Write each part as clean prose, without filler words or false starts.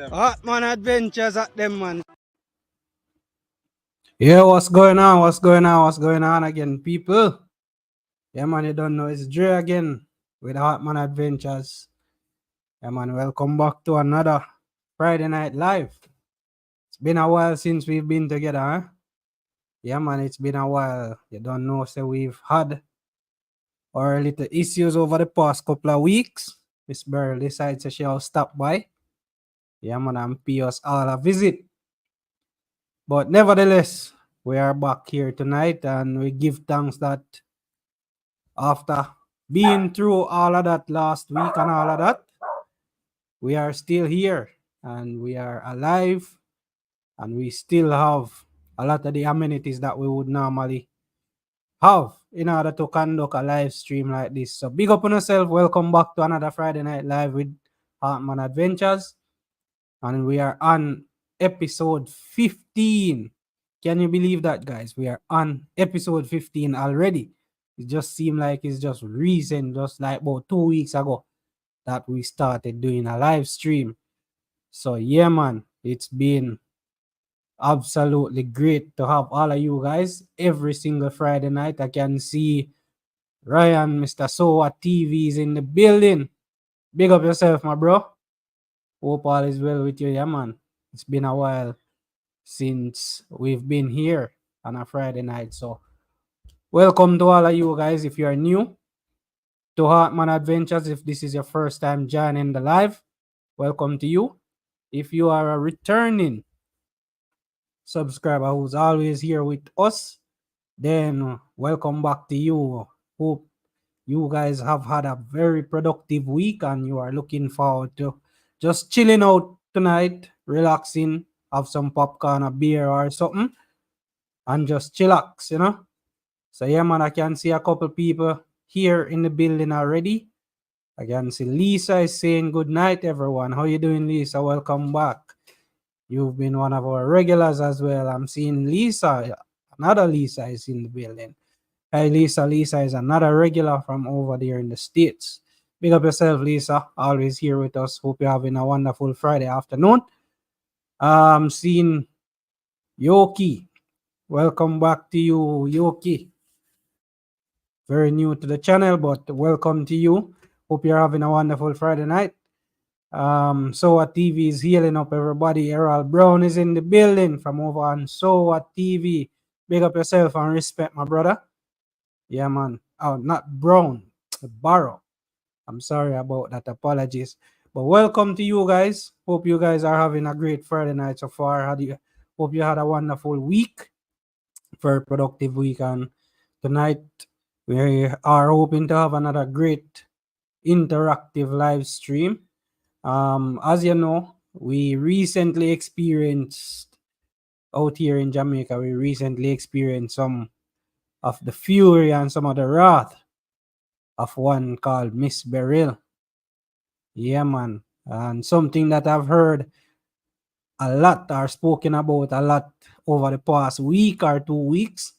Hartman Adventures at them, man. Yeah, what's going on? What's going on? What's going on again, people? Yeah, man, you don't know it's Dre again with Hartman Adventures. Yeah, man, welcome back to another Friday Night Live. It's been a while since we've been together, huh? Yeah, man, it's been a while. You don't know, so we've had our little issues over the past couple of weeks. Miss Beryl decides that she'll stop by. Yeah, man, and pay us all a visit. But nevertheless, we are back here tonight and we give thanks that after being through all of that last week and all of that, we are still here and we are alive and we still have a lot of the amenities that we would normally have in order to conduct a live stream like this. So big up on yourself. Welcome back to another Friday Night Live with Hartman Adventures. And we are on episode 15. Can you believe that, guys? We are on episode 15 already. It just seemed like it's just recent, just like about 2 weeks ago that we started doing a live stream. So yeah, man, it's been absolutely great to have all of you guys every single Friday night. I can see Ryan, Mr. Soa TV is in the building. Big up yourself, my bro. Hope all is well with you, yeah, man. It's been a while since we've been here on a Friday night. So welcome to all of you guys. If you are new to Hartman Adventures, if this is your first time joining the live, welcome to you. If you are a returning subscriber who's always here with us, then welcome back to you. Hope you guys have had a very productive week and you are looking forward to just chilling out tonight, relaxing, have some popcorn, a beer or something, and just chillax, you know. So yeah, man, I can see a couple people here in the building already. I can see Lisa is saying good night, everyone. How you doing, Lisa? Welcome back. You've been one of our regulars as well. I'm seeing Lisa. Another Lisa is in the building. Hey, Lisa. Lisa is another regular from over there in the States. Big up yourself, Lisa. Always here with us. Hope you're having a wonderful Friday afternoon. I'm seeing Yoki. Welcome back to you, Yoki. Very new to the channel, but welcome to you. Hope you're having a wonderful Friday night. Soa TV is healing up everybody. Errol Brown is in the building from over on Soa TV. Big up yourself and respect, my brother. Yeah, man. Oh, not Brown, Beryl. I'm sorry about that. Apologies. But welcome to you guys. Hope you guys are having a great Friday night so far. Hope you had a wonderful week. Very productive week. And tonight we are hoping to have another great interactive live stream. As you know, we recently experienced out here in Jamaica, we recently experienced some of the fury and some of the wrath of one called Miss Beryl. Yeah, man. And something that I've heard a lot or spoken about a lot over the past week or 2 weeks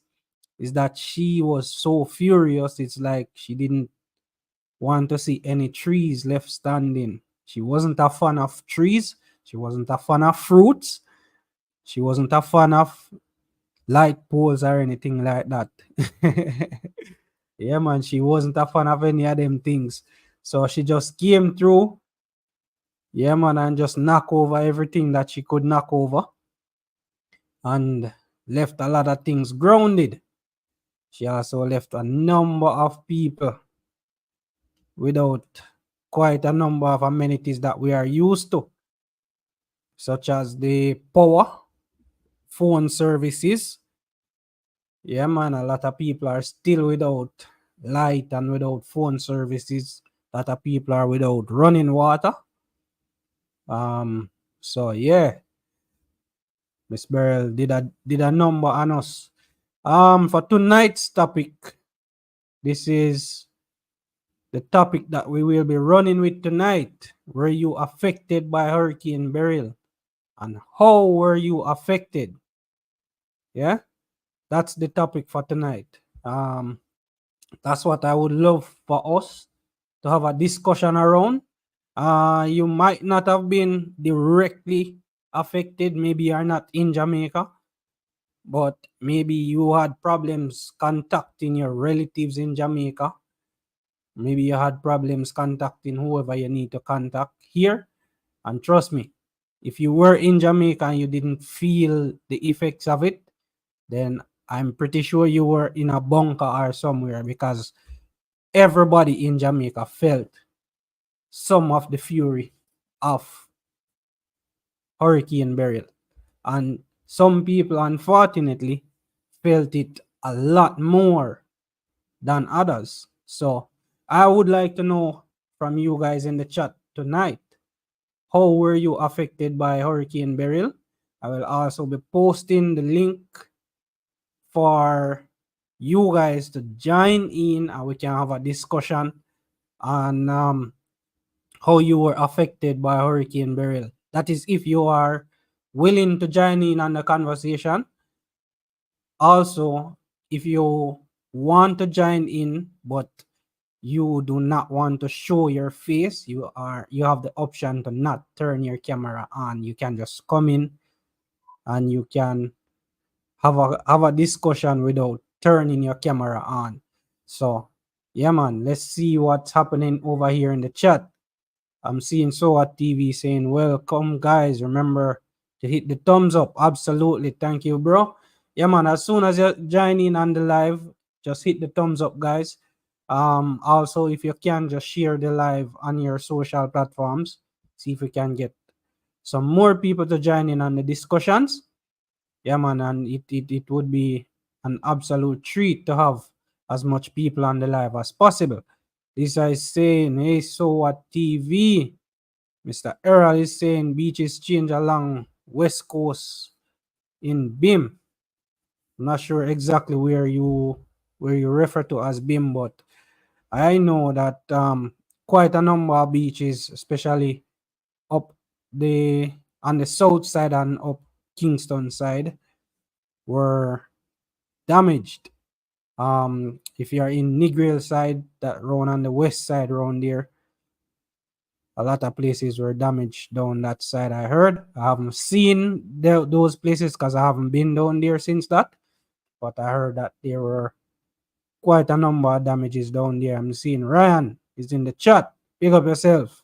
is that she was so furious. It's like she didn't want to see any trees left standing. She wasn't a fan of trees. She wasn't a fan of fruits. She wasn't a fan of light poles or anything like that. Yeah, man, she wasn't a fan of any of them things. So she just came through, yeah, man, and just knock over everything that she could knock over and left a lot of things grounded. She also left a number of people without quite a number of amenities that we are used to, such as the power, phone services. Yeah, man, a lot of people are still without light and without phone services. A lot of people are without running water. So yeah, Miss Beryl did a number on us. For tonight's topic, this is the topic that we will be running with tonight. Were you affected by Hurricane Beryl? And how were you affected? Yeah, that's the topic for tonight. That's what I would love for us to have a discussion around. You might not have been directly affected. Maybe you're not in Jamaica, but maybe you had problems contacting your relatives in Jamaica. Maybe you had problems contacting whoever you need to contact here. And trust me, if you were in Jamaica and you didn't feel the effects of it, then I'm pretty sure you were in a bunker or somewhere, because everybody in Jamaica felt some of the fury of Hurricane Beryl. And some people, unfortunately, felt it a lot more than others. So I would like to know from you guys in the chat tonight, how were you affected by Hurricane Beryl? I will also be posting the link for you guys to join in, and we can have a discussion on how you were affected by Hurricane Beryl. That is, if you are willing to join in on the conversation. Also, if you want to join in but you do not want to show your face, you have the option to not turn your camera on. You can just come in and you can have a discussion without turning your camera on. So yeah, man, let's see what's happening over here in the chat. I'm seeing Soa TV saying, welcome, guys. Remember to hit the thumbs up. Absolutely. Thank you, bro. Yeah, man. As soon as you join in on the live, just hit the thumbs up, guys. Also, if you can, just share the live on your social platforms. See if we can get some more people to join in on the discussions. Yeah, man. And it would be an absolute treat to have as much people on the live as possible. This is saying, hey, so what TV? Mr. Errol is saying beaches change along West Coast in BIM. I'm not sure exactly where you refer to as BIM, but I know that quite a number of beaches, especially up the on the south side and up Kingston side, were damaged. If you are in Negril side, that round on the west side around there, a lot of places were damaged down that side. I heard. I haven't seen those places because I haven't been down there since that. But I heard that there were quite a number of damages down there. I'm seeing Ryan is in the chat. Pick up yourself.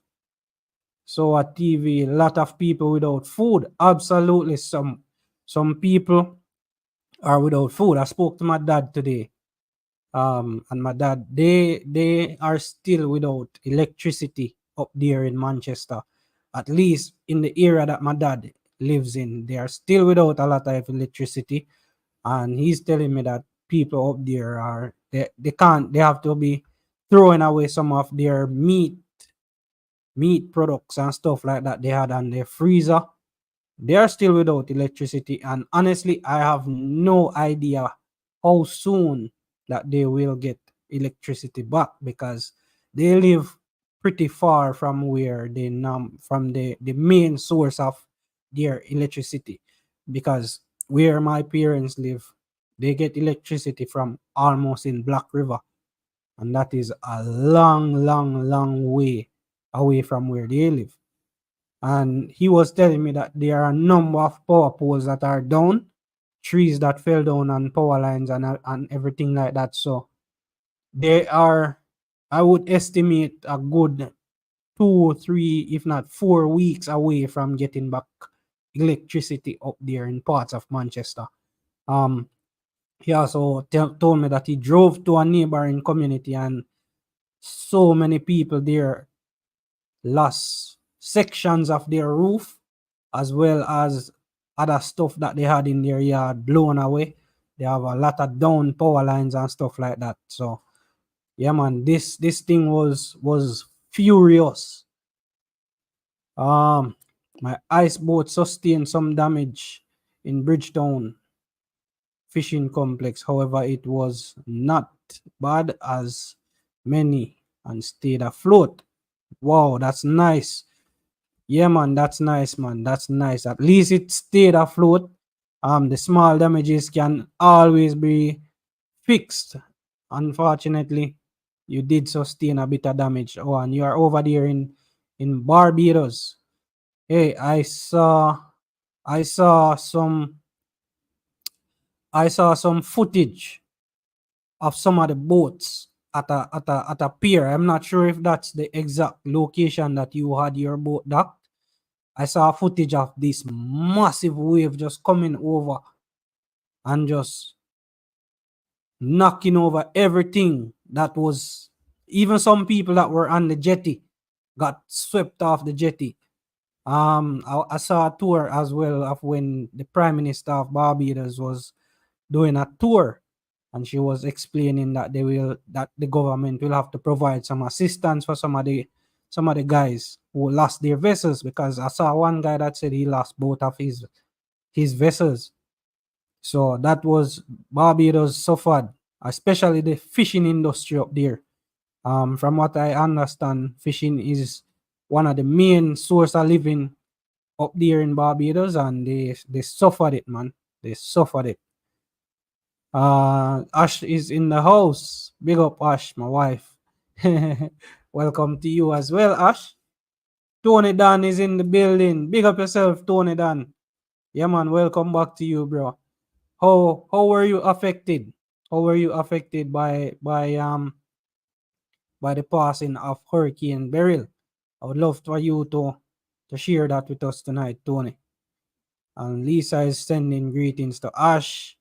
So at TV, a lot of people without food. Absolutely, some people are without food. I spoke to my dad today. And my dad, they are still without electricity up there in Manchester. At least in the area that my dad lives in, they are still without a lot of electricity. And he's telling me that people up there are they have to be throwing away some of their meat products and stuff like that they had on their freezer. They are still without electricity, and honestly, I have no idea how soon that they will get electricity back, because they live pretty far from where they from the main source of their electricity. Because where my parents live, they get electricity from almost in Black River, and that is a long way away from where they live. And he was telling me that there are a number of power poles that are down, trees that fell down, and power lines and everything like that. So they are, I would estimate, a good 2, 3, if not 4 weeks away from getting back electricity up there in parts of Manchester. He also told me that he drove to a neighboring community and so many people there lost sections of their roof, as well as other stuff that they had in their yard blown away. They have a lot of down power lines and stuff like that. So yeah, man, this thing was furious. My ice boat sustained some damage in Bridgetown fishing complex. However, it was not bad as many and stayed afloat. Wow, that's nice. Yeah, man, that's nice, man. That's nice. At least it stayed afloat. The small damages can always be fixed. unfortunately, you did sustain a bit of damage. Oh, and you are over there in Barbados. Hey, I saw some I saw some footage of some of the boats at a pier. I'm not sure if that's the exact location that you had your boat docked. I saw footage of this massive wave just coming over and just knocking over everything that was, even some people that were on the jetty got swept off the jetty. I saw a tour as well of when the Prime Minister of Barbados was doing a tour, and she was explaining that the government will have to provide some assistance for some of the guys who lost their vessels, because I saw one guy that said he lost both of his vessels. So that was Barbados suffered, especially the fishing industry up there. From what I understand, fishing is one of the main source of living up there in Barbados, and they suffered it, man. They suffered it. Ash is in the house. Big up, Ash, my wife. Welcome to you as well, Ash. Tony Dan is in the building. Big up yourself, Tony Dan. Yeah, man. Welcome back to you, bro. How were you affected? How were you affected by the passing of Hurricane Beryl? I would love for you to share that with us tonight, Tony. And Lisa is sending greetings to Ash.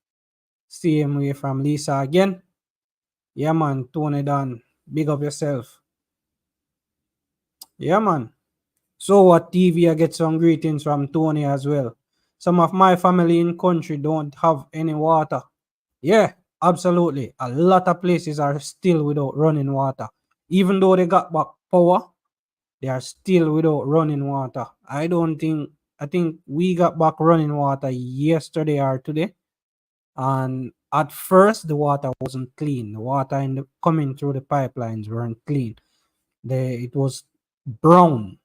Same way from Lisa again. Yeah, man. Tony Dan. Big up yourself. Yeah, man. So what TV? I get some greetings from Tony as well. Some of my family in country don't have any water. Yeah, absolutely. A lot of places are still without running water. Even though they got back power, they are still without running water. I think we got back running water yesterday or today. And at first the water wasn't clean. The water coming through the pipelines weren't clean. It was brown.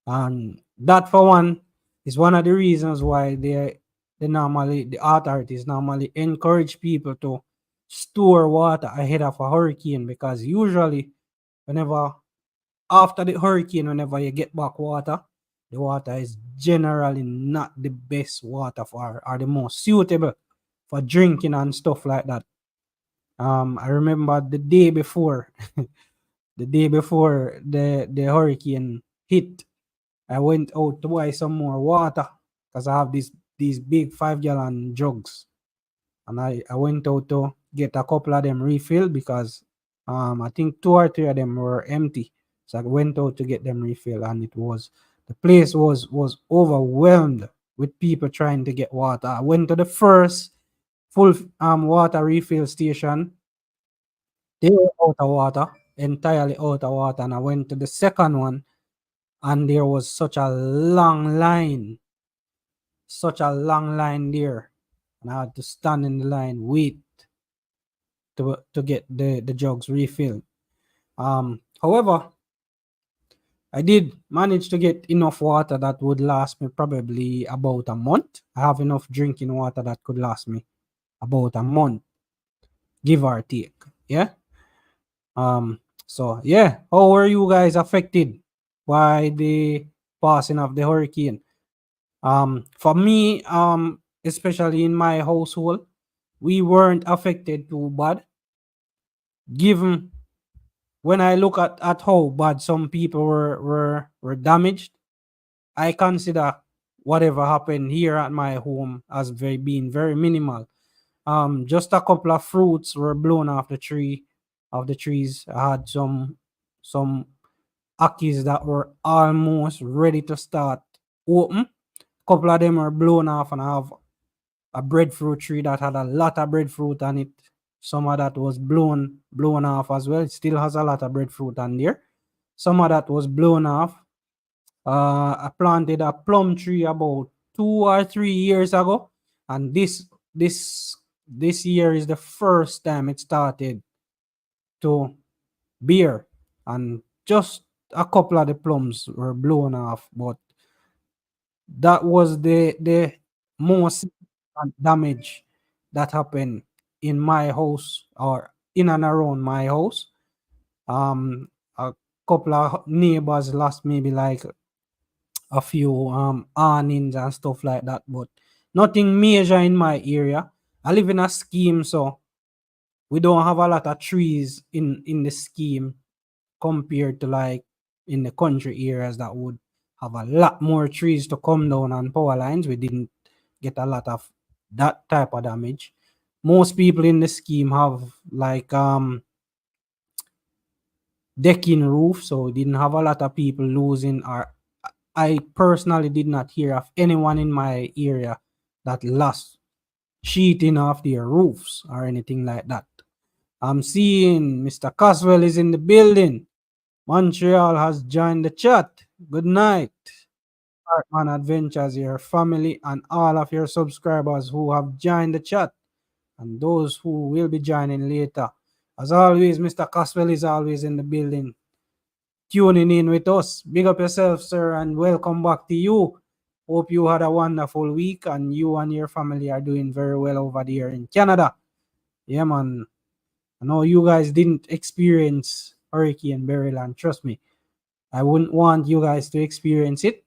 And that for one is one of the reasons why the authorities normally encourage people to store water ahead of a hurricane, because usually whenever after the hurricane, whenever you get back water, the water is generally not the best water for, or the most suitable for drinking and stuff like that. I remember the day before the hurricane hit, I went out to buy some more water because I have these big 5 gallon jugs, and I went out to get a couple of them refilled because I think two or three of them were empty. So I went out to get them refilled, and the place was overwhelmed with people trying to get water. I went to the first full water refill station. They were out of water, entirely out of water, and I went to the second one, and there was such a long line there, and I had to stand in the line, wait to get the jugs refilled. However, I did manage to get enough water that would last me probably about a month. I have enough drinking water that could last me about a month, give or take. Yeah. So yeah, how were you guys affected by the passing of the hurricane? For me, especially in my household, we weren't affected too bad. Given when I look at how bad some people were damaged, I consider whatever happened here at my home as being very minimal. Just a couple of fruits were blown off the trees. I had some akis that were almost ready to start open. Couple of them were blown off, and I have a breadfruit tree that had a lot of breadfruit on it. Some of that was blown off as well. It still has a lot of breadfruit on there. Some of that was blown off. I planted a plum tree about 2 or 3 years ago, and this year is the first time it started to bear, and just a couple of the plums were blown off, but that was the most damage that happened in my house or in and around my house. A couple of neighbors lost maybe like a few awnings and stuff like that, but nothing major in my area. I live in a scheme, so we don't have a lot of trees in the scheme compared to like in the country areas that would have a lot more trees to come down on power lines. We didn't get a lot of that type of damage. Most people in the scheme have like decking roof, so we didn't have a lot of people losing. Or I personally did not hear of anyone in my area that lost sheeting off their roofs or anything like that. I'm seeing Mr. Caswell is in the building. Montreal has joined the chat. Good night. Hartman Adventures, your family, and all of your subscribers who have joined the chat, and those who will be joining later. As always, Mr. Caswell is always in the building, tuning in with us. Big up yourself, sir, and welcome back to you. Hope you had a wonderful week and you and your family are doing very well over there in Canada. Yeah, man. I know you guys didn't experience Hurricane Beryl, and trust me, I wouldn't want you guys to experience it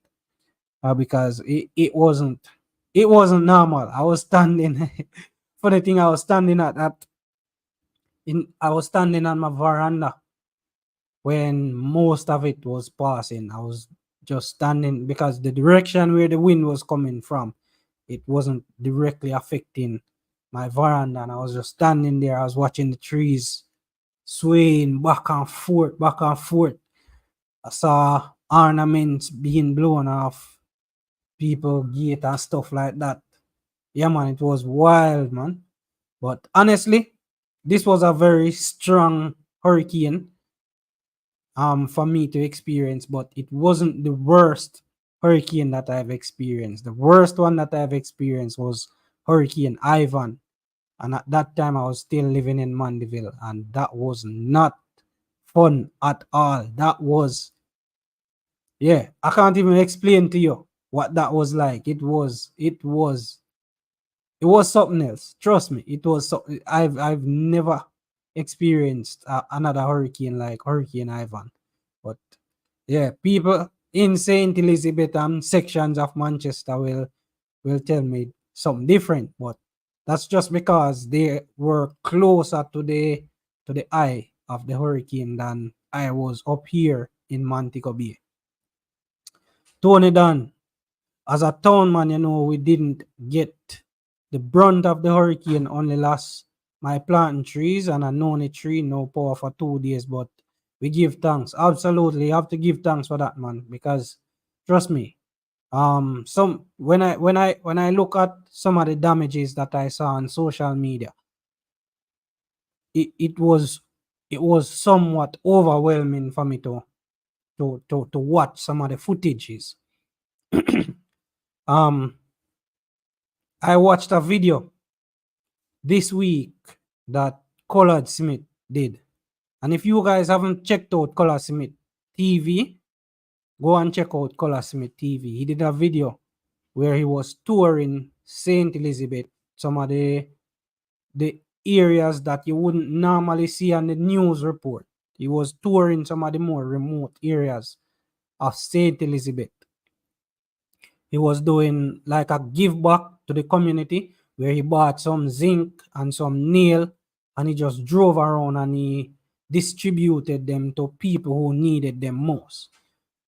because it wasn't normal. I was standing for the thing. I was standing at that I was standing on my veranda when most of it was passing. I was just standing because the direction where the wind was coming from, it wasn't directly affecting my veranda, and I was just standing there. I was watching the trees swaying back and forth, back and forth. I saw ornaments being blown off people gate and stuff like that. Yeah, man, it was wild, man. But honestly, this was a very strong hurricane for me to experience, but it wasn't the worst hurricane that I've experienced. The worst one that I've experienced was Hurricane Ivan. And at that time I was still living in Mandeville, and that was not fun at all. That was, yeah, I can't even explain to you what that was like. It was something else. Trust me, it was so. I've never experienced another hurricane like Hurricane Ivan. But yeah, people in Saint Elizabeth and sections of Manchester will tell me something different. But that's just because they were closer to the eye of the hurricane than I was up here in Montego Bay. Tony Dunn, as a town man, we didn't get the brunt of the hurricane. Only lost my planting trees and a noni tree, no power for 2 days. But we give thanks. Absolutely, you have to give thanks for that, man. Because trust me, some when I look at some of the damages that I saw on social media, it was somewhat overwhelming for me to watch some of the footages. I watched a video this week that Collard Smith did. And if you guys haven't checked out Collard Smith TV, go and check out Collard Smith TV. He did a video where he was touring St. Elizabeth, some of the areas that you wouldn't normally see on the news report. He was touring some of the more remote areas of St. Elizabeth. He was doing like a give back to the community where he bought some zinc and some nail, and he just drove around and he distributed them to people who needed them most.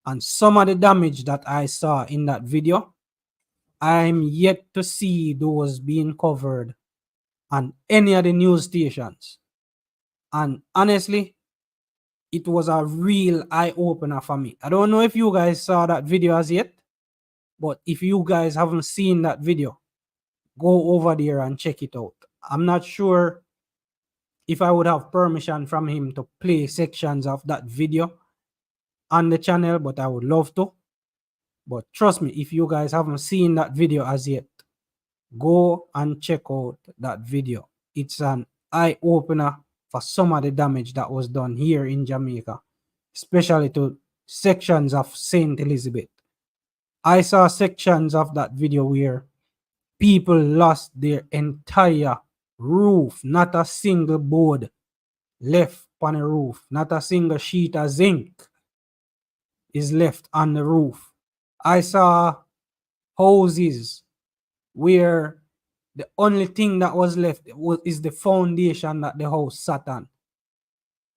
And some of the damage that I saw in that video, I'm yet to see those being covered on any of the news stations. And honestly, it was a real eye opener for me. I don't know if you guys saw that video as yet, but if you guys haven't seen that video, go over there and check it out. I'm not sure if I would have permission from him to play sections of that video on the channel, but I would love to. But trust me, if you guys haven't seen that video as yet, go and check out that video. It's an eye opener for some of the damage that was done here in Jamaica, especially to sections of St. Elizabeth. I saw sections of that video where people lost their entire roof, not a single board left on the roof. Not a single sheet of zinc is left on the roof. I saw houses where the only thing that was left is the foundation that the house sat on.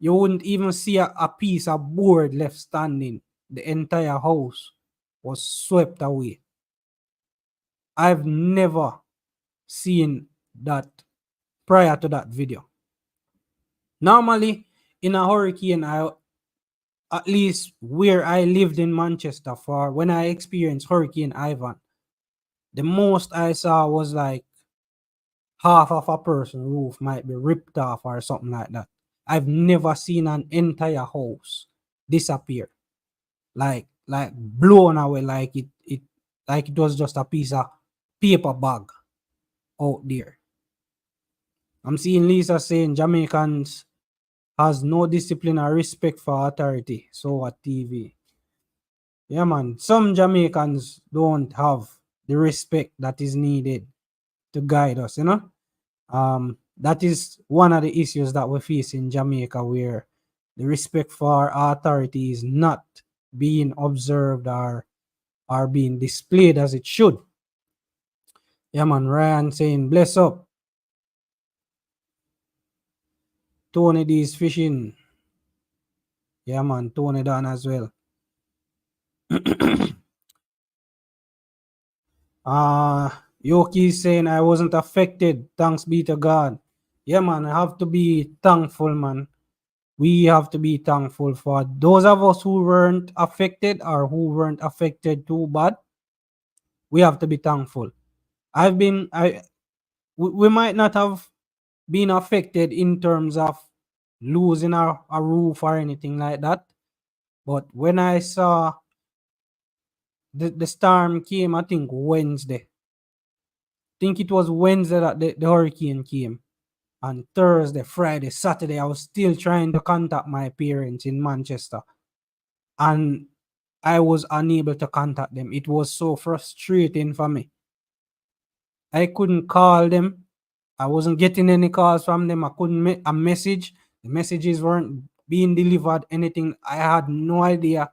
You wouldn't even see a piece of board left standing. The entire house was swept away. I've never seen that prior to that video. Normally, in a hurricane, at least where I lived in Manchester, for when I experienced Hurricane Ivan, the most I saw was like half of a person's roof might be ripped off or something like that. I've never seen an entire house disappear, like blown away, like it was just a piece of paper bag out there. I'm seeing Lisa saying Jamaicans has no discipline or respect for authority. So what TV? Yeah, man. Some Jamaicans don't have the respect that is needed to guide us, you know? That is one of the issues that we face in Jamaica, where the respect for authority is not being observed or being displayed as it should. Yeah, man. Ryan saying, bless up. Tony D is fishing. Yeah, man. Tony Dan as well. Yoki is saying I wasn't affected. Thanks be to God. Yeah, man. I have to be thankful, man. We have to be thankful for those of us who weren't affected or who weren't affected too bad. We have to be thankful. We might not have been affected in terms of losing a roof or anything like that. But when I saw the storm came, I think Wednesday. I think it was Wednesday that the hurricane came. On Thursday, Friday, Saturday, I was still trying to contact my parents in Manchester. And I was unable to contact them. It was so frustrating for me. I couldn't call them. I wasn't getting any calls from them. I couldn't make a message. The messages weren't being delivered, anything. I had no idea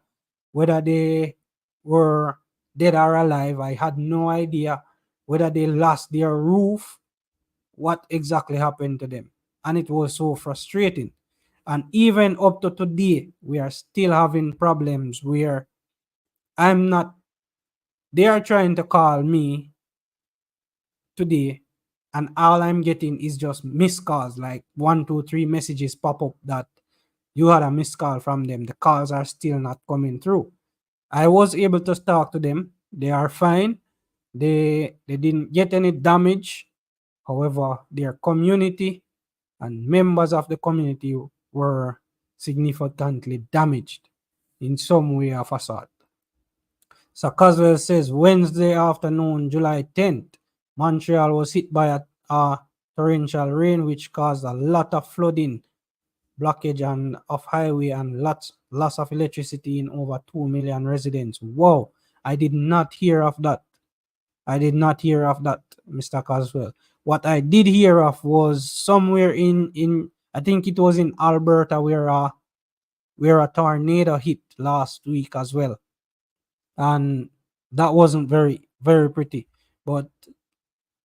whether they were dead or alive. I had no idea whether they lost their roof, what exactly happened to them. And it was so frustrating. And even up to today, we are still having problems where they are trying to call me today, and all I'm getting is just missed calls, like 1, 2, 3 messages pop up that you had a missed call from them. The calls are still not coming through. I was able to talk to them. They are fine. They didn't get any damage. However, their community and members of the community were significantly damaged in some way or fashion. So Caswell says Wednesday afternoon, July 10th, Montreal was hit by a torrential rain which caused a lot of flooding, blockage of highway, and loss of electricity in over 2 million residents. Wow, I did not hear of that. Mr. Caswell. What I did hear of was somewhere in I think it was in Alberta where a tornado hit last week as well. And that wasn't very, very pretty. But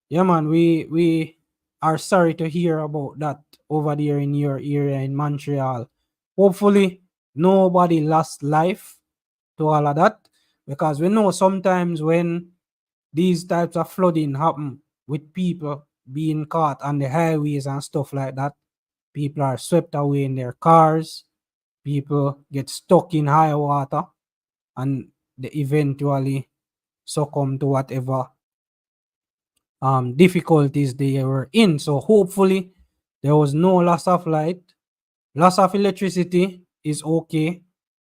yeah, man, we are sorry to hear about that over there in your area in Montreal. Hopefully nobody lost life to all of that, because we know sometimes when these types of flooding happen with people being caught on the highways and stuff like that, people are swept away in their cars, people get stuck in high water, and they eventually succumb to whatever difficulties they were in. So hopefully there was no loss of light. Loss of electricity is okay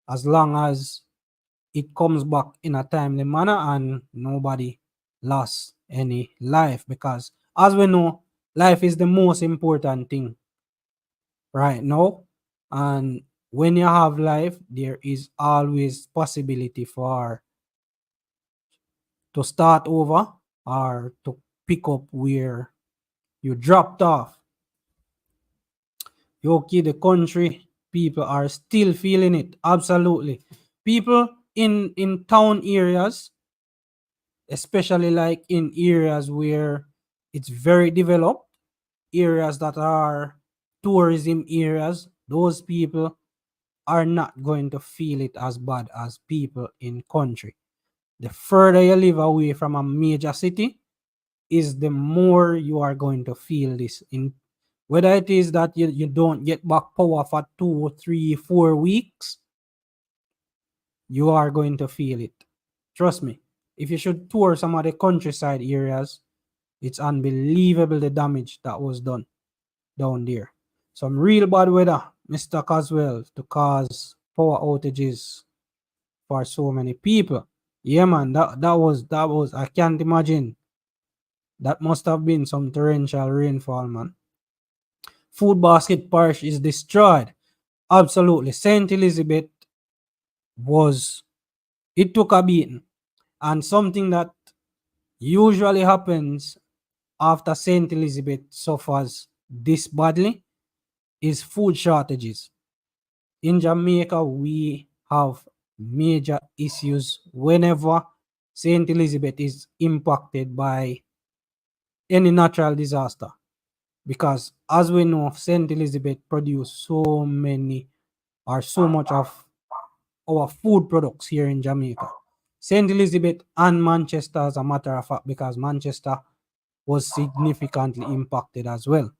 as long as it comes back in a timely manner and nobody lost any life, because as we know, life is the most important thing right now. And when you have life, there is always possibility for to start over or to pick up where you dropped off. Yoki, the country people are still feeling it. Absolutely. People in town areas, especially like in areas where it's very developed, areas that are tourism areas, those people are not going to feel it as bad as people in country. The further you live away from a major city is the more you are going to feel this. In whether it is that you don't get back power for 2, 3, 4 weeks, you are going to feel it. Trust me. If you should tour some of the countryside areas, it's unbelievable the damage that was done down there. Some real bad weather, Mr. Caswell, to cause power outages for so many people. Yeah, man, that was I can't imagine. That must have been some torrential rainfall, man. Food Basket Parish is destroyed. Absolutely. St. Elizabeth was, it took a beating. And something that usually happens after St. Elizabeth suffers this badly is food shortages. In Jamaica, we have major issues whenever St. Elizabeth is impacted by any natural disaster. Because as we know, St. Elizabeth produce so many or so much of our food products here in Jamaica. St. Elizabeth and Manchester, as a matter of fact, because Manchester was significantly impacted as well.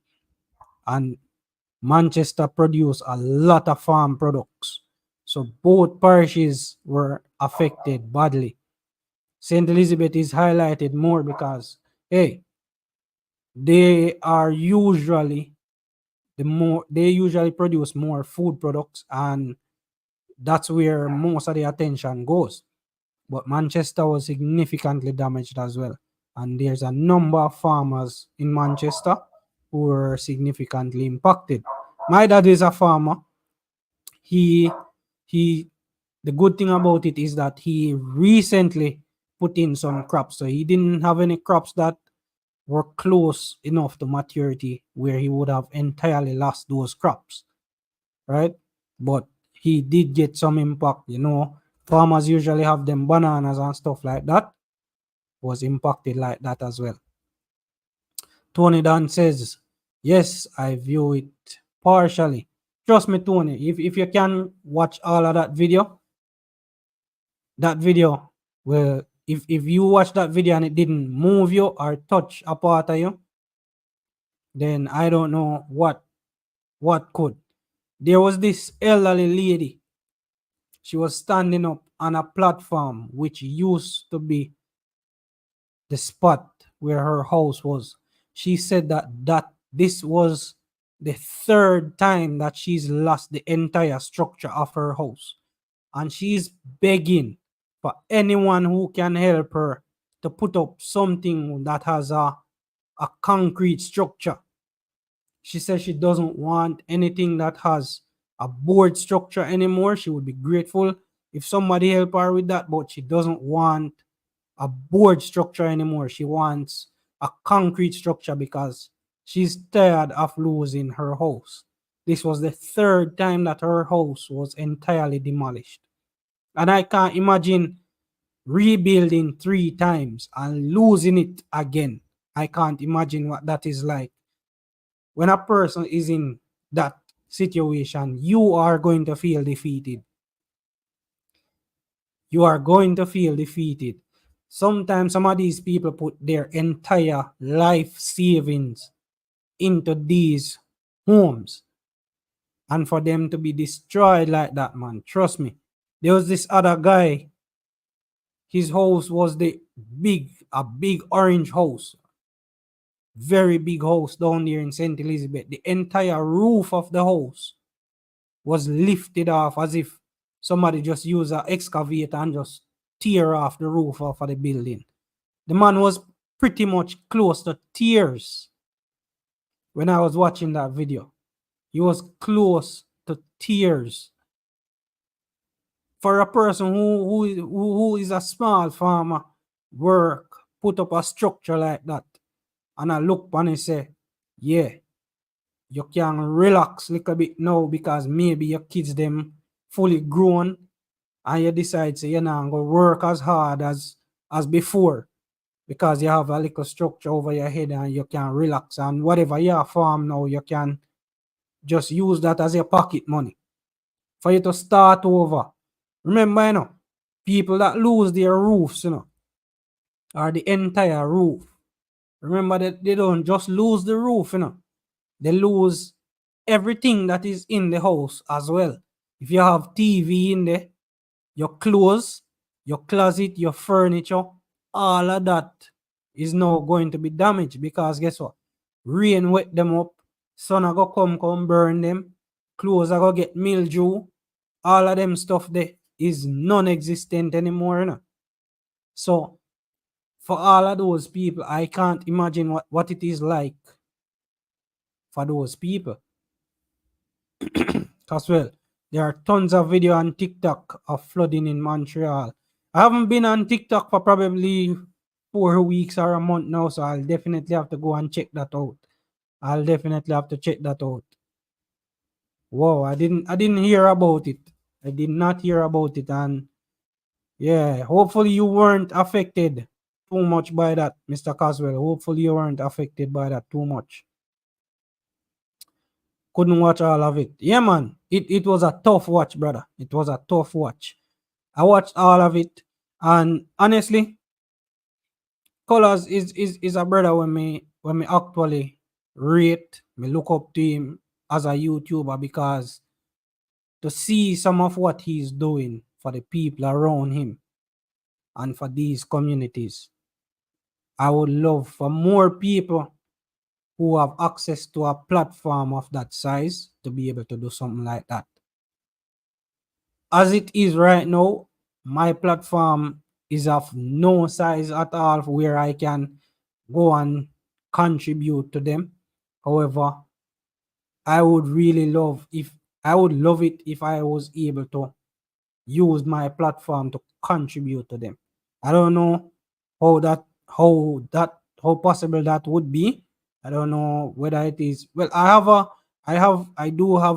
And Manchester produced a lot of farm products. So both parishes were affected badly. St. Elizabeth is highlighted more because, hey, they are usually they usually produce more food products, and that's where most of the attention goes. But Manchester was significantly damaged as well. And there's a number of farmers in Manchester who were significantly impacted. My dad is a farmer. He he the good thing about it is that he recently put in some crops. So he didn't have any crops that were close enough to maturity where he would have entirely lost those crops, right? But he did get some impact. Farmers usually have them bananas and stuff like that, was impacted like that as well. Tony Dan says, yes, I view it partially. Trust me, Tony, if you can watch all of that video will, if you watch that video and it didn't move you or touch a part of you, then I don't know what could. There was this elderly lady. She was standing up on a platform which used to be the spot where her house was. She said that this was the third time that she's lost the entire structure of her house, and she's begging for anyone who can help her to put up something that has a concrete structure. She says she doesn't want anything that has a board structure anymore. She would be grateful if somebody help her with that, but she doesn't want a board structure anymore. She wants a concrete structure because she's tired of losing her house. This was the third time that her house was entirely demolished. And I can't imagine rebuilding 3 times and losing it again. I can't imagine what that is like. When a person is in that situation, you are going to feel defeated. You are going to feel defeated. Sometimes some of these people put their entire life savings into these homes. And for them to be destroyed like that, man, trust me. There was this other guy. His house was a big orange house. Very big house down there in St. Elizabeth. The entire roof of the house was lifted off as if somebody just used an excavator and just tear off the roof of the building. The man was pretty much close to tears when I was watching that video. He was close to tears. For a person who is a small farmer, put up a structure like that, and I look and I say, yeah, you can relax a little bit now because maybe your kids them fully grown and you decide say you're not gonna work as hard as before because you have a little structure over your head and you can relax and whatever you farm now you can just use that as your pocket money for you to start over. Remember, people that lose their roofs, or the entire roof. Remember that they don't just lose the roof, they lose everything that is in the house as well. If you have TV in there, your clothes, your closet, your furniture, all of that is now going to be damaged because guess what? Rain wet them up, sun are gonna come burn them, clothes are gonna get mildew, all of them stuff there is non-existent anymore. So for all of those people, I can't imagine what it is like for those people. As well, there are tons of video on TikTok of flooding in Montreal. I haven't been on TikTok for probably 4 weeks or a month now, so I'll definitely have to go and check that out. I'll definitely have to check that out. Whoa, I didn't hear about it. I did not hear about it, and yeah, hopefully you weren't affected too much by that, Mr. Caswell. Hopefully you weren't affected by that too much. Couldn't watch all of it. Yeah, man. It was a tough watch, brother. It was a tough watch. I watched all of it, and honestly, Colors is a brother when me actually rate, me look up to him as a YouTuber because to see some of what he's doing for the people around him and for these communities, I would love for more people who have access to a platform of that size to be able to do something like that. As it is right now, my platform is of no size at all where I can go and contribute to them. However, I would love it if I was able to use my platform to contribute to them. I don't know how possible that would be. I don't know whether it is well I do have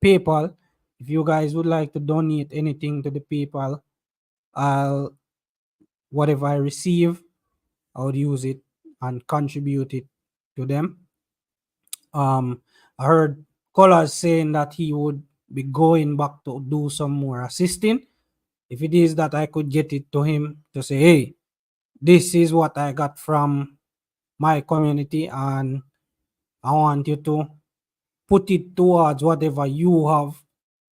PayPal. If you guys would like to donate anything to the PayPal, I'll whatever I receive, I would use it and contribute it to them. I heard Colors saying that he would be going back to do some more assisting. If it is that I could get it to him to say, hey, this is what I got from my community, and I want you to put it towards whatever you have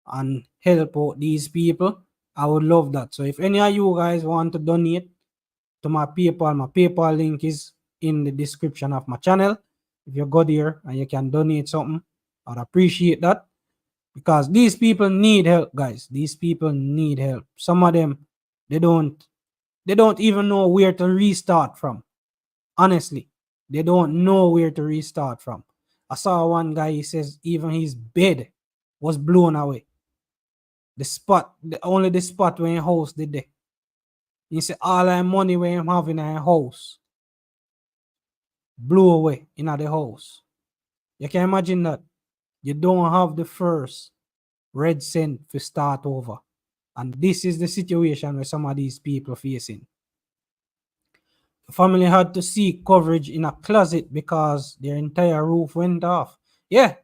and help out these people. I would love that. So if any of you guys want to donate to my PayPal link is in the description of my channel. If you go there and you can donate something, I'd appreciate that because these people need help, guys. These people need help. Some of them they don't even know where to restart from. Honestly, they don't know where to restart from. I saw one guy, he says even his bed was blown away. Only the spot where he house did they. He said all the money where I'm having in a house blew away in the house. You can imagine that. You don't have the first red cent to start over. And this is the situation where some of these people are facing. The family had to seek coverage in a closet because their entire roof went off. Yeah,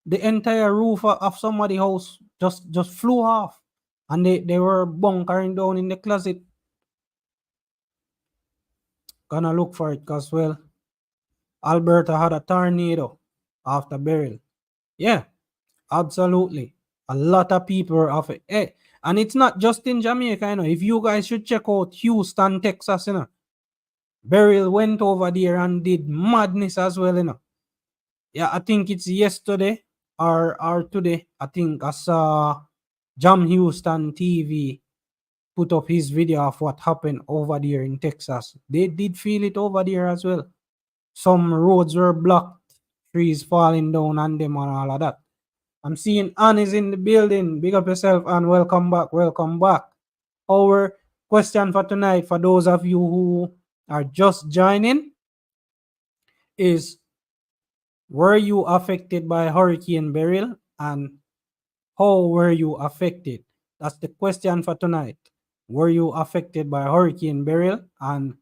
the entire roof of somebody's house just flew off. And they were bunkering down in the closet. Gonna look for it because, well, Alberta had a tornado after Beryl. Yeah, absolutely. A lot of people are off it. Hey, and it's not just in Jamaica, If you guys should check out Houston, Texas, Beryl went over there and did madness as well, Yeah, I think it's yesterday or today. I think I saw Jam Houston TV put up his video of what happened over there in Texas. They did feel it over there as well. Some roads were blocked, trees falling down on them and all of that. I'm seeing Ann is in the building. Big up yourself and welcome back. Welcome back. Our question for tonight, for those of you who are just joining, is were you affected by Hurricane Beryl, and how were you affected? That's the question for tonight. Were you affected by Hurricane Beryl, and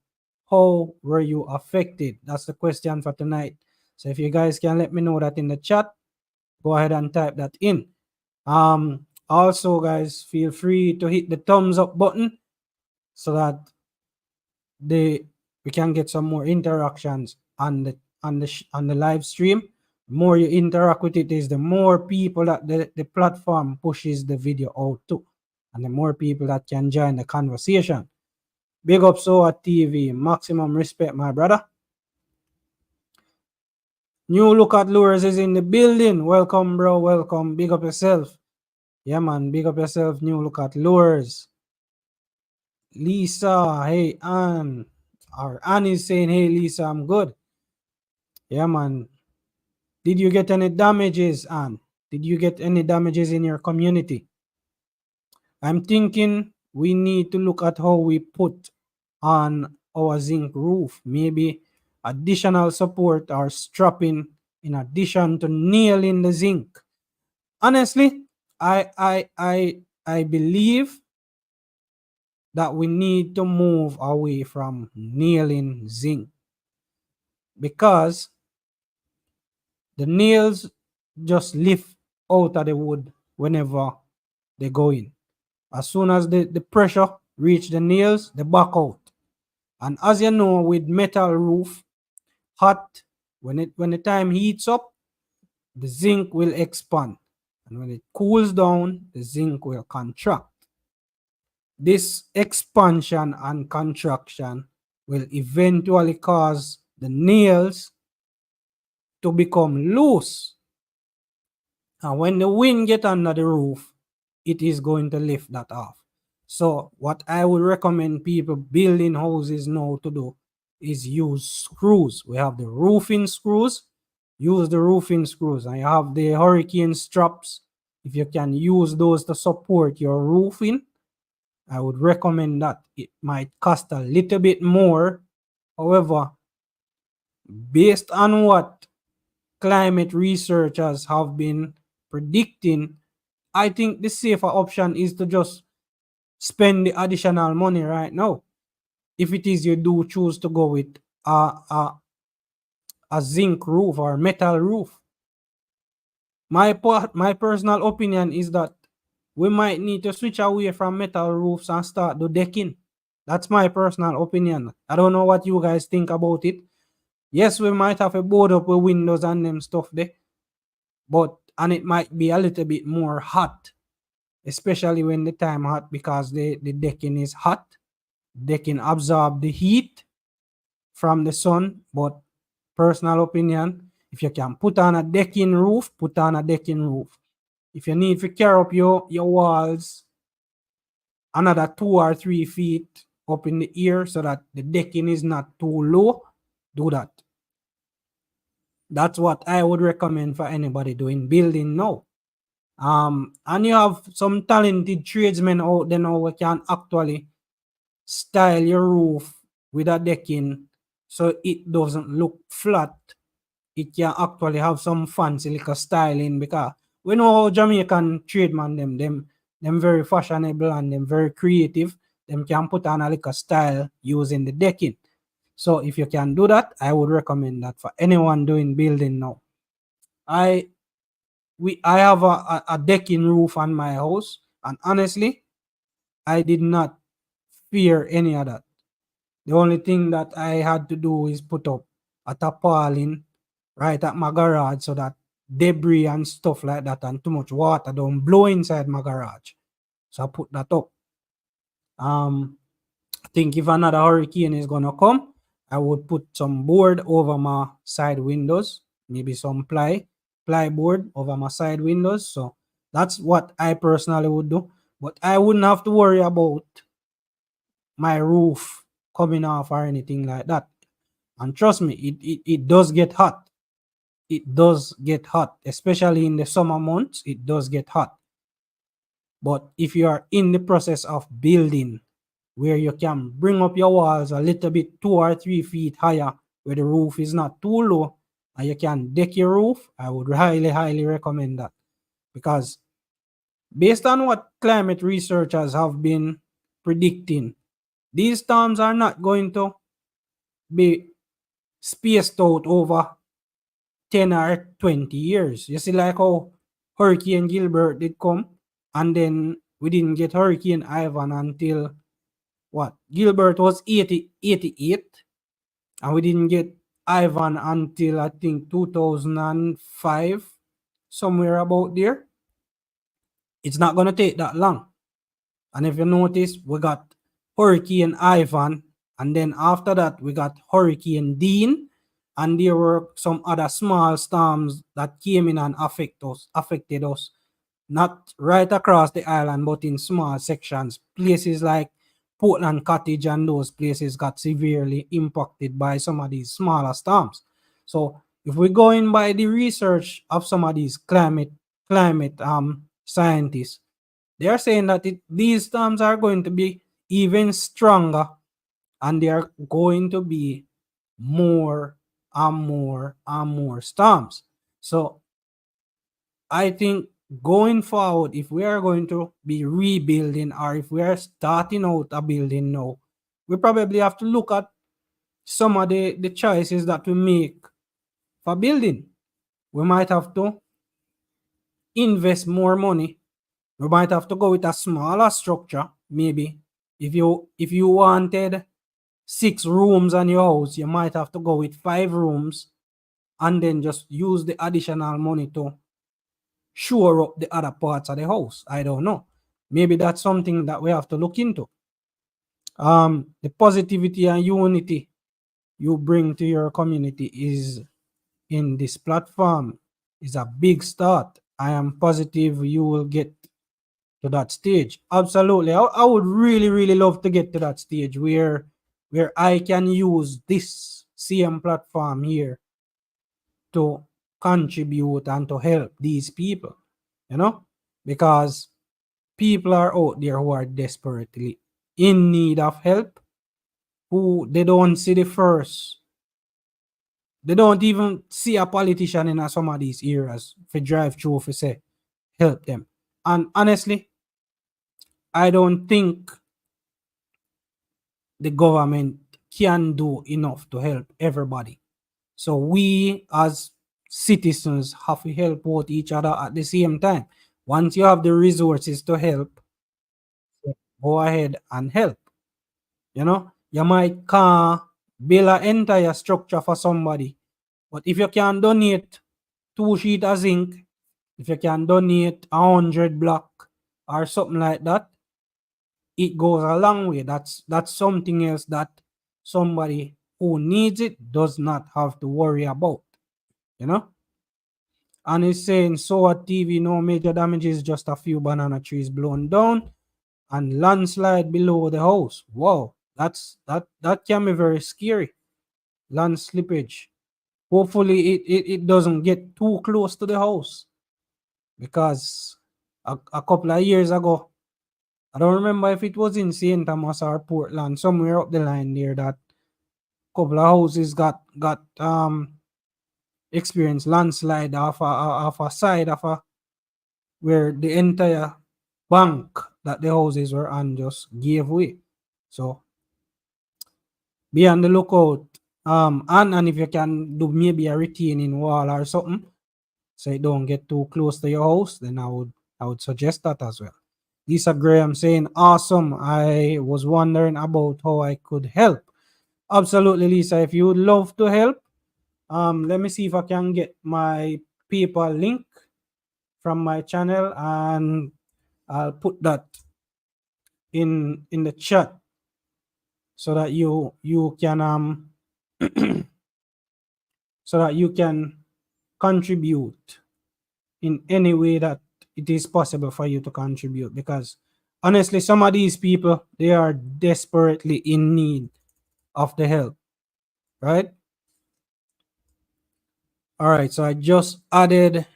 how were you affected? That's the question for tonight. So if you guys can let me know that in the chat, go ahead and type that in. Also, guys, feel free to hit the thumbs up button so that we can get some more interactions on the live stream. The more you interact with it, is the more people that the platform pushes the video out to, and the more people that can join the conversation. Big up SOA TV, maximum respect, my brother. New Look at Lures is in the building. Welcome, bro. Welcome. Big up yourself. Yeah, man. Big up yourself. New Look at Lures. Lisa, hey, Ann. Or Ann is saying, hey, Lisa, I'm good. Yeah, man. Did you get any damages, Ann? Did you get any damages in your community? I'm thinking we need to look at how we put on our zinc roof. Maybe additional support or strapping in addition to nailing the zinc. Honestly, I believe that we need to move away from nailing zinc, because the nails just lift out of the wood whenever they go in. As soon as the pressure reach the nails, they back out. And as you know, with metal roof, hot, when the time heats up, the zinc will expand. And when it cools down, the zinc will contract. This expansion and contraction will eventually cause the nails to become loose. And when the wind get under the roof, it is going to lift that off. So what I would recommend people building houses now to do is use screws. We have the roofing screws. Use the roofing screws. And you have the hurricane straps. If you can use those to support your roofing, I would recommend that. It might cost a little bit more. However, based on what climate researchers have been predicting, I think the safer option is to just spend the additional money right now. If it is you do choose to go with a zinc roof or metal roof. My personal opinion is that we might need to switch away from metal roofs and start the decking. That's my personal opinion. I don't know what you guys think about it. Yes, we might have a board up with windows and them stuff there, and it might be a little bit more hot, especially when the time hot, because the decking is hot. They can absorb the heat from the sun. But personal opinion, if you can put on a decking roof, put on a decking roof. If you need to carry up your walls another 2 or 3 feet up in the air so that the decking is not too low, do that. That's what I would recommend for anybody doing building now. And you have some talented tradesmen out there now who can actually style your roof with a decking so it doesn't look flat. It can actually have some fancy little styling, because we know how Jamaican tradesmen them very fashionable and them very creative. Them can put on a little style using the decking. So if you can do that, I would recommend that for anyone doing building now. I have a decking roof on my house, and honestly, I did not fear any of that. The only thing that I had to do is put up a tarpaulin right at my garage so that debris and stuff like that and too much water don't blow inside my garage. So I put that up. I think if another hurricane is gonna come, I would put some board over my side windows, maybe some plyboard over my side windows. So that's what I personally would do. But I wouldn't have to worry about my roof coming off or anything like that. And trust me, it does get hot. It does get hot, especially in the summer months. It does get hot. But if you are in the process of building, where you can bring up your walls a little bit 2 or 3 feet higher, where the roof is not too low, and you can deck your roof, I would highly recommend that, because based on what climate researchers have been predicting, these storms are not going to be spaced out over 10 or 20 years. You see, like how Hurricane Gilbert did come, and then we didn't get Hurricane Ivan until what? Gilbert was 88, and we didn't get Ivan until I think 2005, somewhere about there. It's not going to take that long. And if you notice, we got Hurricane Ivan, and then after that, we got Hurricane Dean, and there were some other small storms that came in and affected us, not right across the island, but in small sections. Places like Portland Cottage and those places got severely impacted by some of these smaller storms. So if we go in by the research of some of these climate scientists, they are saying that these storms are going to be even stronger, and they are going to be more and more and more storms. So I think going forward, if we are going to be rebuilding, or if we are starting out a building now, we probably have to look at some of the choices that we make for building. We might have to invest more money. We might have to go with a smaller structure. Maybe if you wanted 6 rooms on your house, you might have to go with 5 rooms, and then just use the additional money to shore up the other parts of the house. I don't know. Maybe that's something that we have to look into. The positivity and unity you bring to your community is in this platform is a big start. I am positive you will get to that stage. Absolutely. I would really love to get to that stage where I can use this same platform here to contribute and to help these people, because people are out there who are desperately in need of help, who they don't see the first. They don't even see a politician in some of these areas for drive through for say help them. And honestly, I don't think the government can do enough to help everybody. So we as citizens have to help out each other at the same time. Once you have the resources to help, go ahead and help. You might can't build an entire structure for somebody, but if you can donate 2 sheets of zinc, if you can donate 100 block or something like that, it goes a long way. That's something else that somebody who needs it does not have to worry about. And it's saying so at TV, no major damages, just a few banana trees blown down and landslide below the house. Wow, that can be very scary. Land slippage. Hopefully it doesn't get too close to the house, because a couple of years ago, I don't remember if it was in St. Thomas or Portland, somewhere up the line there, that couple of houses got experienced landslide off a side of a where the entire bank that the houses were on just gave way. So be on the lookout. And if you can do maybe a retaining wall or something, so it don't get too close to your house, then I would suggest that as well. Lisa Graham saying, awesome. I was wondering about how I could help. Absolutely, Lisa. If you would love to help, let me see if I can get my PayPal link from my channel, and I'll put that in the chat so that you can so that you can contribute in any way that it is possible for you to contribute, because honestly, some of these people, they are desperately in need of the help, right? All right, so I just added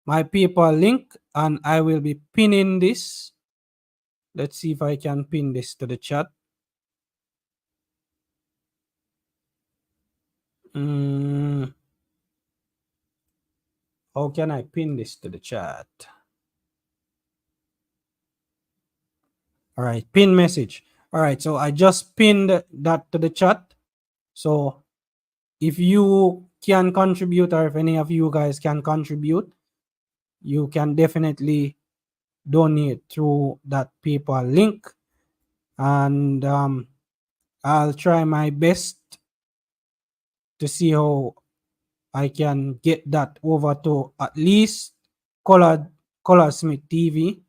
my PayPal link, and I will be pinning this. Let's see if I can pin this to the chat. How can I pin this to the chat? All right, pin message. All right, so I just pinned that to the chat. So if you can contribute, or if any of you guys can contribute, you can definitely donate through that PayPal link. And I'll try my best to see how I can get that over to at least Color Smith TV,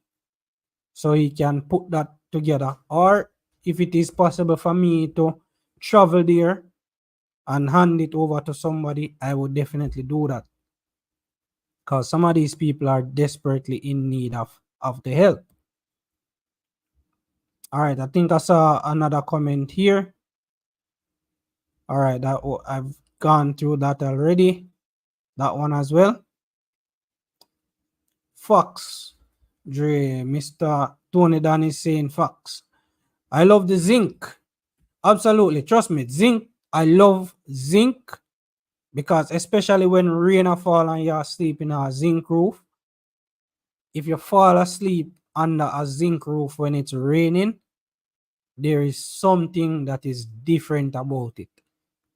so he can put that together. Or if it is possible for me to travel there and hand it over to somebody, I would definitely do that, because some of these people are desperately in need of the help. All right, I think I saw another comment here. All right, I've gone through that already. That one as well. Fox, Dre, Mr. Tony Dan is saying Fox. I love the zinc. Absolutely, trust me, zinc. I love zinc, because especially when rain or fall and you're sleeping on a zinc roof, if you fall asleep under a zinc roof when it's raining, there is something that is different about it.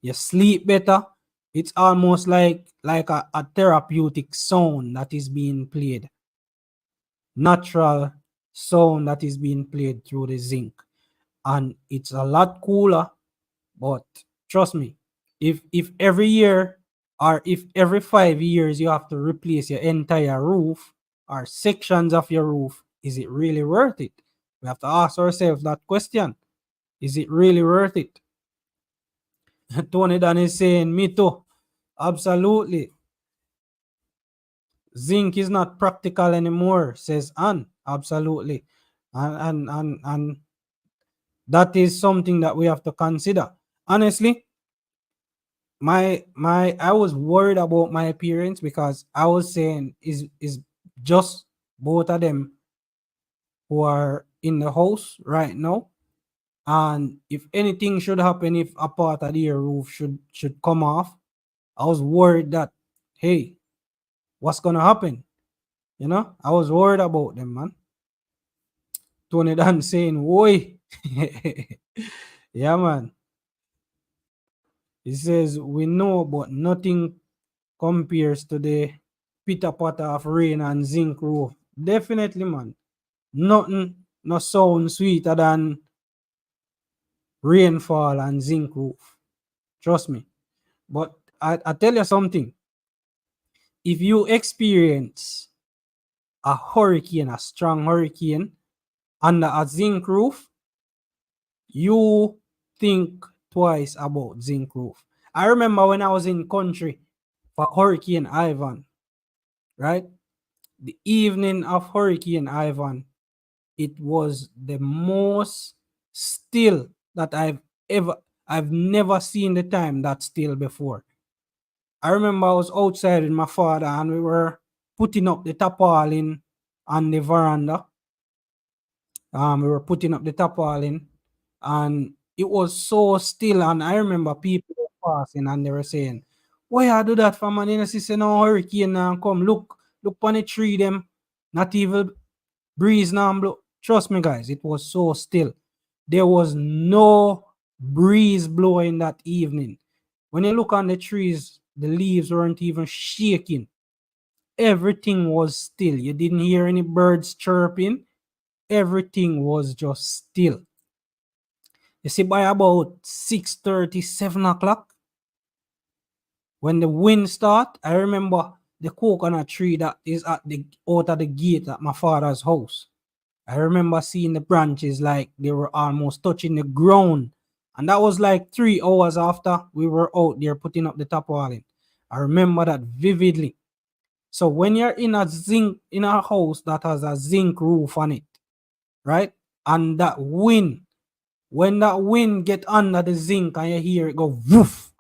You sleep better. It's almost like a therapeutic sound that is being played. Natural sound that is being played through the zinc. And it's a lot cooler, but trust me, if every year, or if every 5 years you have to replace your entire roof or sections of your roof, is it really worth it? We have to ask ourselves that question. Is it really worth it? Tony Dan is saying, me too. Absolutely. Zinc is not practical anymore, says Anne. Absolutely. And that is something that we have to consider. Honestly, my I was worried about my appearance, because I was saying, is just both of them who are in the house right now, and if anything should happen, if a part of the roof should come off, I was worried that, hey, what's gonna happen? I was worried about them, man. Tony Dan saying, "Oi." Yeah, man. He says, we know, but nothing compares to the pitter patter of rain and zinc roof. Definitely, man. Nothing no sound sweeter than rainfall and zinc roof. Trust me. But I tell you something. If you experience a hurricane, a strong hurricane, under a zinc roof, you think twice about zinc roof. I remember when I was in country for Hurricane Ivan, right? The evening of Hurricane Ivan, it was the most still that I've never seen the time that still before. I remember I was outside with my father and we were putting up the tarpaulin on the veranda. We were putting up the tarpaulin and it was so still. And I remember people were passing and they were saying, why I do that for man? You know, say no hurricane now come. Look on the tree them. Not even breeze now blow. Trust me, guys, it was so still. There was no breeze blowing that evening. When you look on the trees, the leaves weren't even shaking. Everything was still. You didn't hear any birds chirping. Everything was just still. You see, by about 6:30, 7 o'clock, when the wind start, I remember the coconut tree that is at the out of the gate at my father's house. I remember seeing the branches like they were almost touching the ground. And that was like 3 hours after we were out there putting up the tarpaulin. I remember that vividly. So when you're in a house that has a zinc roof on it, right? And that wind, when that wind get under the zinc and you hear it go woof,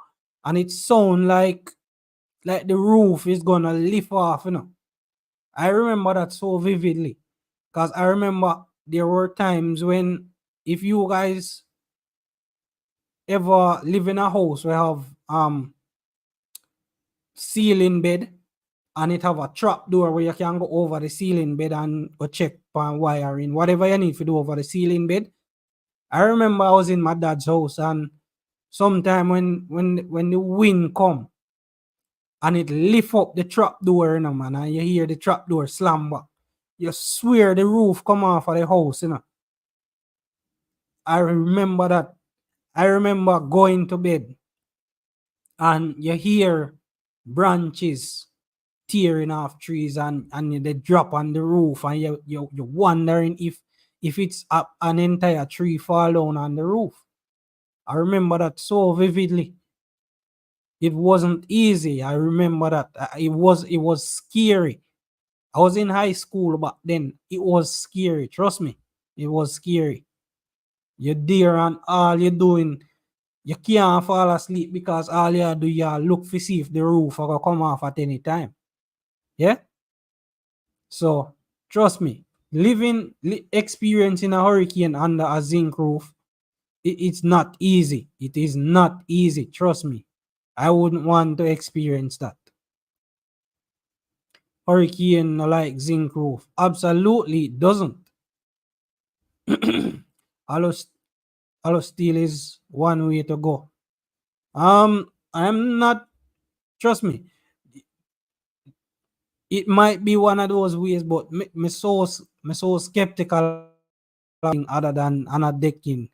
and it sound like the roof is gonna lift off. I remember that so vividly. Because I remember there were times when, if you guys ever live in a house where have ceiling bed, and it have a trap door where you can go over the ceiling bed and go check on wiring, whatever you need to do over the ceiling bed. I remember I was in my dad's house, and sometime when the wind come and it lift up the trap door, man, and you hear the trap door slam back, you swear the roof come off of the house. I remember that. I remember going to bed and you hear branches tearing off trees, and they drop on the roof, and you're wondering if it's up an entire tree fall down on the roof. I remember that so vividly. It wasn't easy. I remember that. It was scary. I was in high school back then. It was scary. Trust me. It was scary. You're there and all you're doing, you can't fall asleep because all you do, you look to see if the roof will come off at any time. Yeah? So, trust me, experiencing a hurricane under a zinc roof, it's not easy. It is not easy. Trust me. I wouldn't want to experience that. Hurricane like zinc roof. Absolutely doesn't. Hollow steel is one way to go. I'm not, trust me, it might be one of those ways, but me so skeptical other than another decking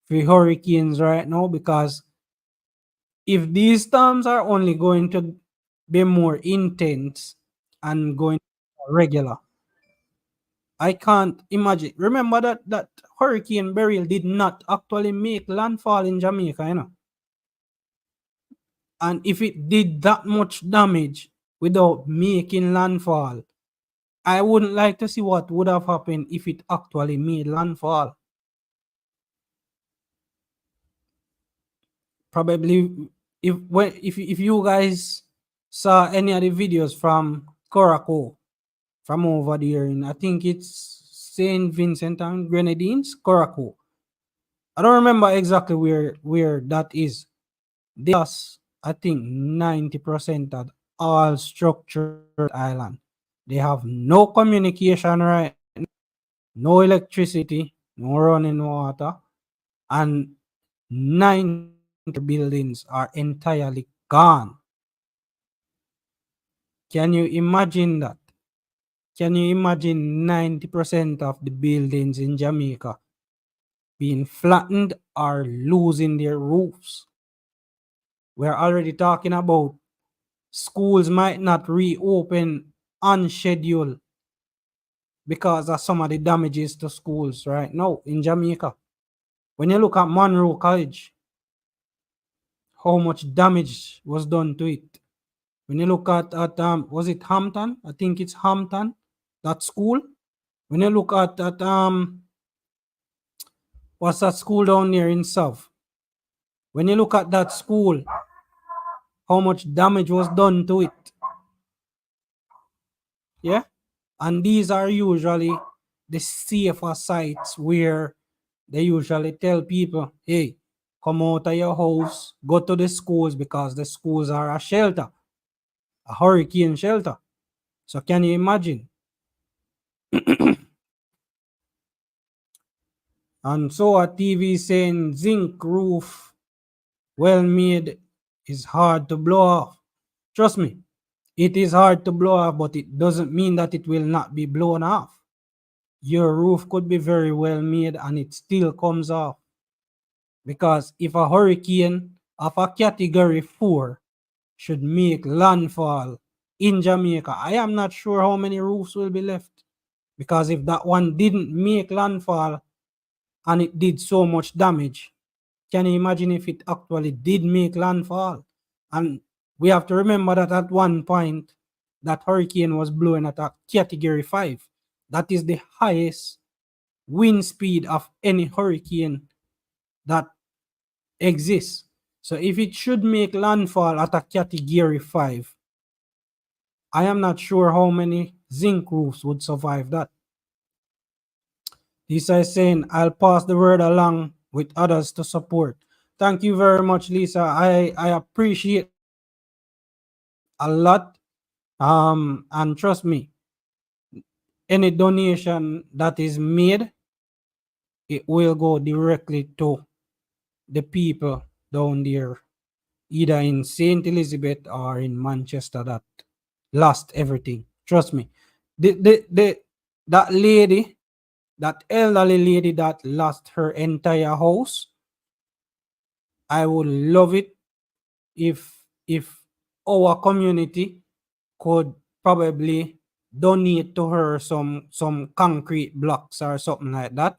for hurricanes right now, because if these storms are only going to be more intense and going regular, I can't imagine. Remember that Hurricane Beryl did not actually make landfall in Jamaica. And if it did that much damage without making landfall, I wouldn't like to see what would have happened if it actually made landfall. Probably if you guys saw any of the videos from Coraco, from over there in, I think it's St. Vincent and Grenadines, Coraco. I don't remember exactly where that is. They lost, I think, 90% of all structure island. They have no communication right now, no electricity, no running water, and 9 buildings are entirely gone. Can you imagine that? Can you imagine 90% of the buildings in Jamaica being flattened or losing their roofs? We're already talking about schools might not reopen on schedule because of some of the damages to schools right now in Jamaica. When you look at Monroe College, how much damage was done to it. When you look at was it Hampton? I think it's Hampton, that school. When you look at what's that school down there in South? When you look at that school, how much damage was done to it. Yeah? And these are usually the safer sites where they usually tell people, hey, come out of your house, go to the schools, because the schools are a shelter, a hurricane shelter. So can you imagine? And so a TV saying zinc roof, well made, is hard to blow off. Trust me, it is hard to blow off, but it doesn't mean that it will not be blown off. Your roof could be very well made and it still comes off. Because if a hurricane of a category 4 should make landfall in Jamaica, I am not sure how many roofs will be left. Because if that one didn't make landfall and it did so much damage, can you imagine if it actually did make landfall? And we have to remember that at one point, that hurricane was blowing at a category 5. That is the highest wind speed of any hurricane that exists. So if it should make landfall at a category 5, I am not sure how many zinc roofs would survive that. Lisa is saying, I'll pass the word along with others to support. Thank you very much, Lisa. I appreciate a lot. And trust me, any donation that is made, it will go directly to the people down there, either in St. Elizabeth or in Manchester, that lost everything. Trust me. The that lady, that elderly lady that lost her entire house, I would love it if our community could probably donate to her some concrete blocks or something like that,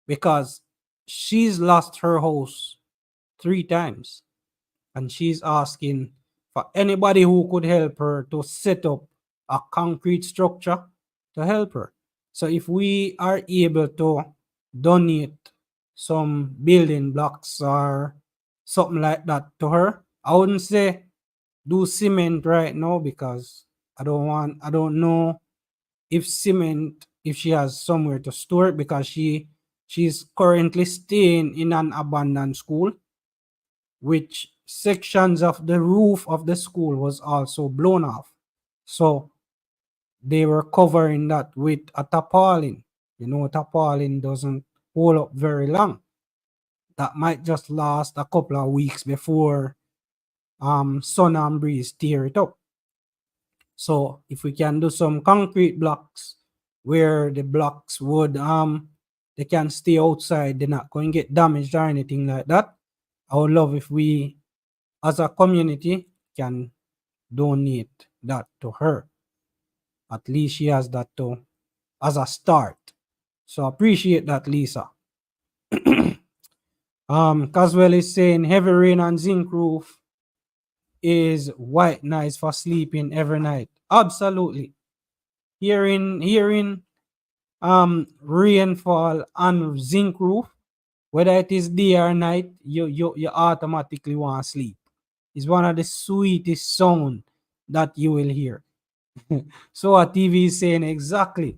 because she's lost her house 3 times and she's asking for anybody who could help her to set up a concrete structure to help her. So if we are able to donate some building blocks or something like that to her, I wouldn't say do cement right now, because I don't know if cement, if she has somewhere to store it, because she's currently staying in an abandoned school, which sections of the roof of the school was also blown off. So they were covering that with a tarpaulin. You know, tarpaulin doesn't hold up very long. That might just last a couple of weeks before sun and breeze tear it up. So if we can do some concrete blocks where the blocks would they can stay outside, they're not going to get damaged or anything like that. I would love if we as a community can donate that to her. At least she has that to as a start. So appreciate that, Lisa. Caswell is saying heavy rain and zinc roof is white nice for sleeping every night. Absolutely. Hearing rainfall and zinc roof, whether it is day or night, you automatically want to sleep. It's one of the sweetest sound that you will hear. So a TV is saying exactly.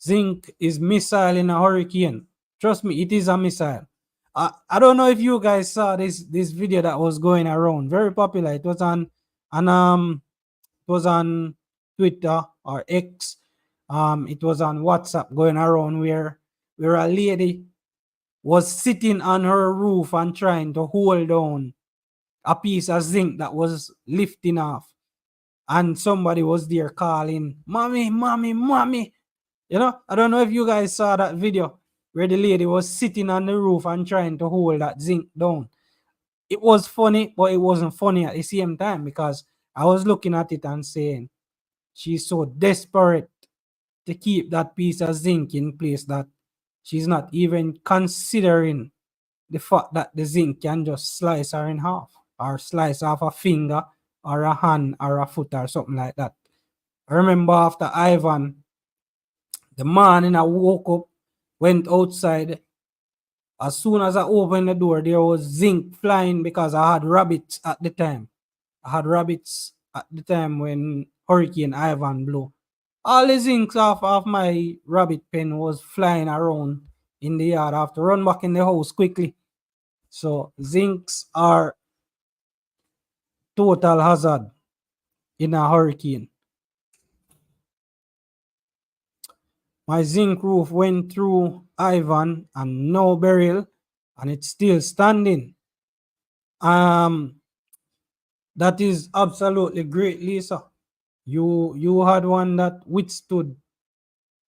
Zinc is missile in a hurricane. Trust me, it is a missile. I don't know if you guys saw this video that was going around. Very popular. It was on it was on Twitter or X. It was on WhatsApp going around where a lady was sitting on her roof and trying to hold down a piece of zinc that was lifting off. And somebody was there calling, "Mommy, mommy, mommy." You know, I don't know if you guys saw that video where the lady was sitting on the roof and trying to hold that zinc down. It was funny, but it wasn't funny at the same time, because I was looking at it and saying, she's so desperate to keep that piece of zinc in place that she's not even considering the fact that the zinc can just slice her in half, or slice off a finger or a hand or a foot or something like that. I remember after Ivan, the morning I woke up, went outside. As soon as I opened the door, there was zinc flying, because I had rabbits at the time. I had rabbits at the time when Hurricane Ivan blew. All the zinc off my rabbit pen was flying around in the yard. I have to run back in the house quickly. So zincs are total hazard in a hurricane. My zinc roof went through Ivan and no Beryl, and it's still standing. That is absolutely great, Lisa. You had one that withstood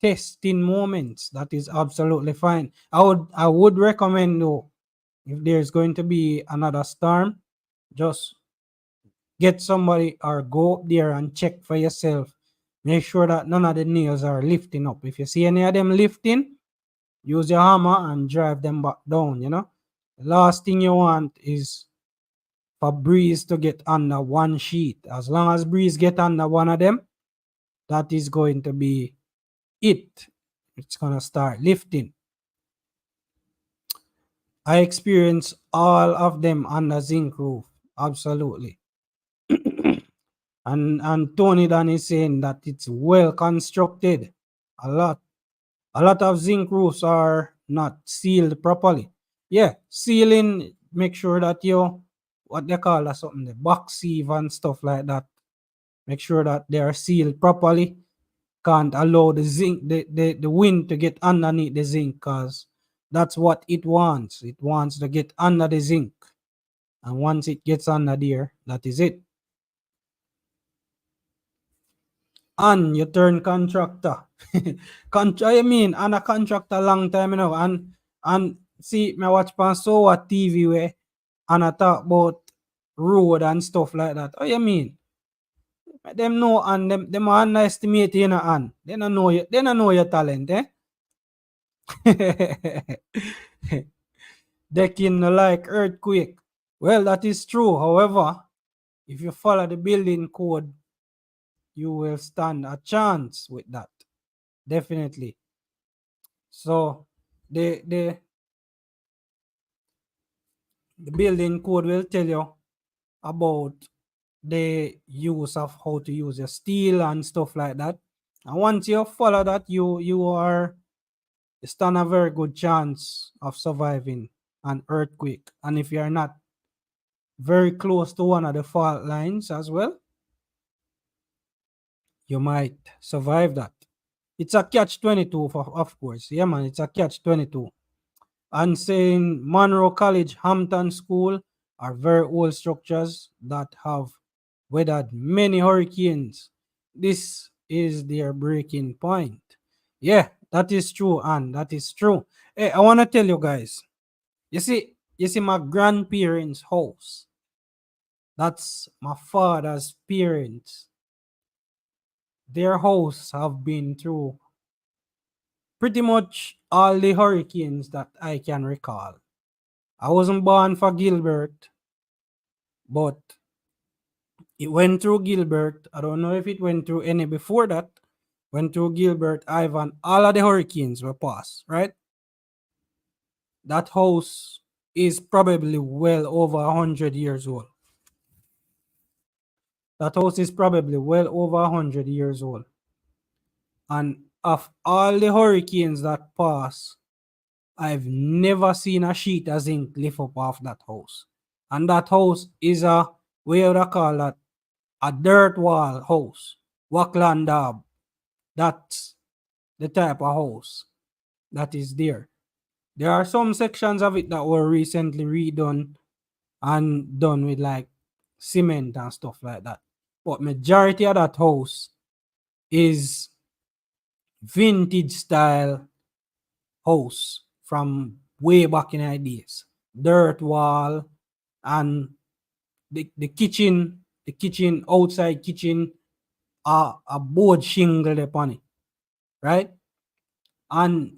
testing moments. That is absolutely fine. I would recommend, though, if there's going to be another storm, just get somebody or go up there and check for yourself. Make sure that none of the nails are lifting up. If you see any of them lifting, use your hammer and drive them back down. You know, the last thing you want is for breeze to get under one sheet. As long as breeze get under one of them, that is going to be it. It's gonna start lifting. I experienced all of them on the zinc roof. Absolutely. And Tony Dan is saying that it's well constructed. A lot of zinc roofs are not sealed properly. Yeah, sealing, make sure that you, what they call that, something, the box sieve and stuff like that, Make sure that they are sealed properly. Can't allow the wind to get underneath the zinc, because that's what it wants. It wants to get under the zinc. And once it gets under there, that is it. And you turn contractor. I mean, and a contractor long time, and see, me watch pan so what TV where and I talk about road and stuff like that. Oh, you mean? Them know and them underestimate you, and they don't know you. They don't know your talent, eh? They can like earthquake. Well, that is true. However, if you follow the building code, you will stand a chance with that. Definitely. So the building code will tell you about the use of how to use your steel and stuff like that. And once you follow that, you stand a very good chance of surviving an earthquake. And if you're not very close to one of the fault lines as well, you might survive that. It's a catch 22, of course. Yeah, man, it's a catch 22. And saying Monroe College, Hampton School are very old structures that have weathered many hurricanes. This is their breaking point. Yeah, that is true, and that is true. Hey, I want to tell you guys. You see my grandparents' house. That's my father's parents. Their house have been through pretty much all the hurricanes that I can recall. I wasn't born for Gilbert, but it went through Gilbert. I don't know if it went through any before that. Went through Gilbert, Ivan, all of the hurricanes were passed, right? That house is probably well over 100 years old. That house is probably well over 100 years old. And of all the hurricanes that pass, I've never seen a sheet of zinc lift up off that house. And that house is a, what would I call that? A dirt wall house. Wackland dab. That's the type of house that is there. There are some sections of it that were recently redone and done with like cement and stuff like that. But majority of that house is vintage style house from way back in the days. Dirt wall and the kitchen, outside kitchen, a board shingle upon it, right? And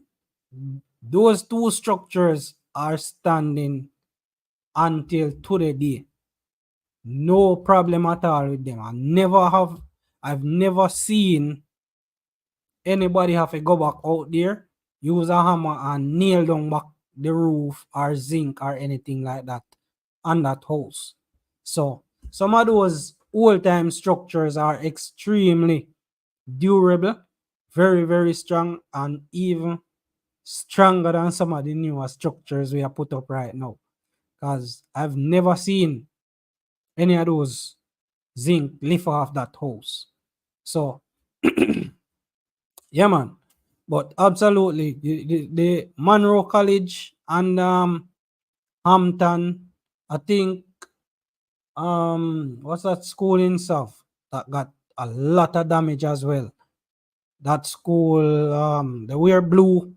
those two structures are standing until today. No problem at all with them. I've never seen anybody have to go back out there, use a hammer and nail down back the roof or zinc or anything like that on that house. So some of those old time structures are extremely durable, very, very strong, and even stronger than some of the newer structures we are put up right now. Because I've never seen any of those zinc lift off that house. So yeah, man. But absolutely, the Monroe College and Hampton, I think what's that school in South that got a lot of damage as well. That school, they wear blue.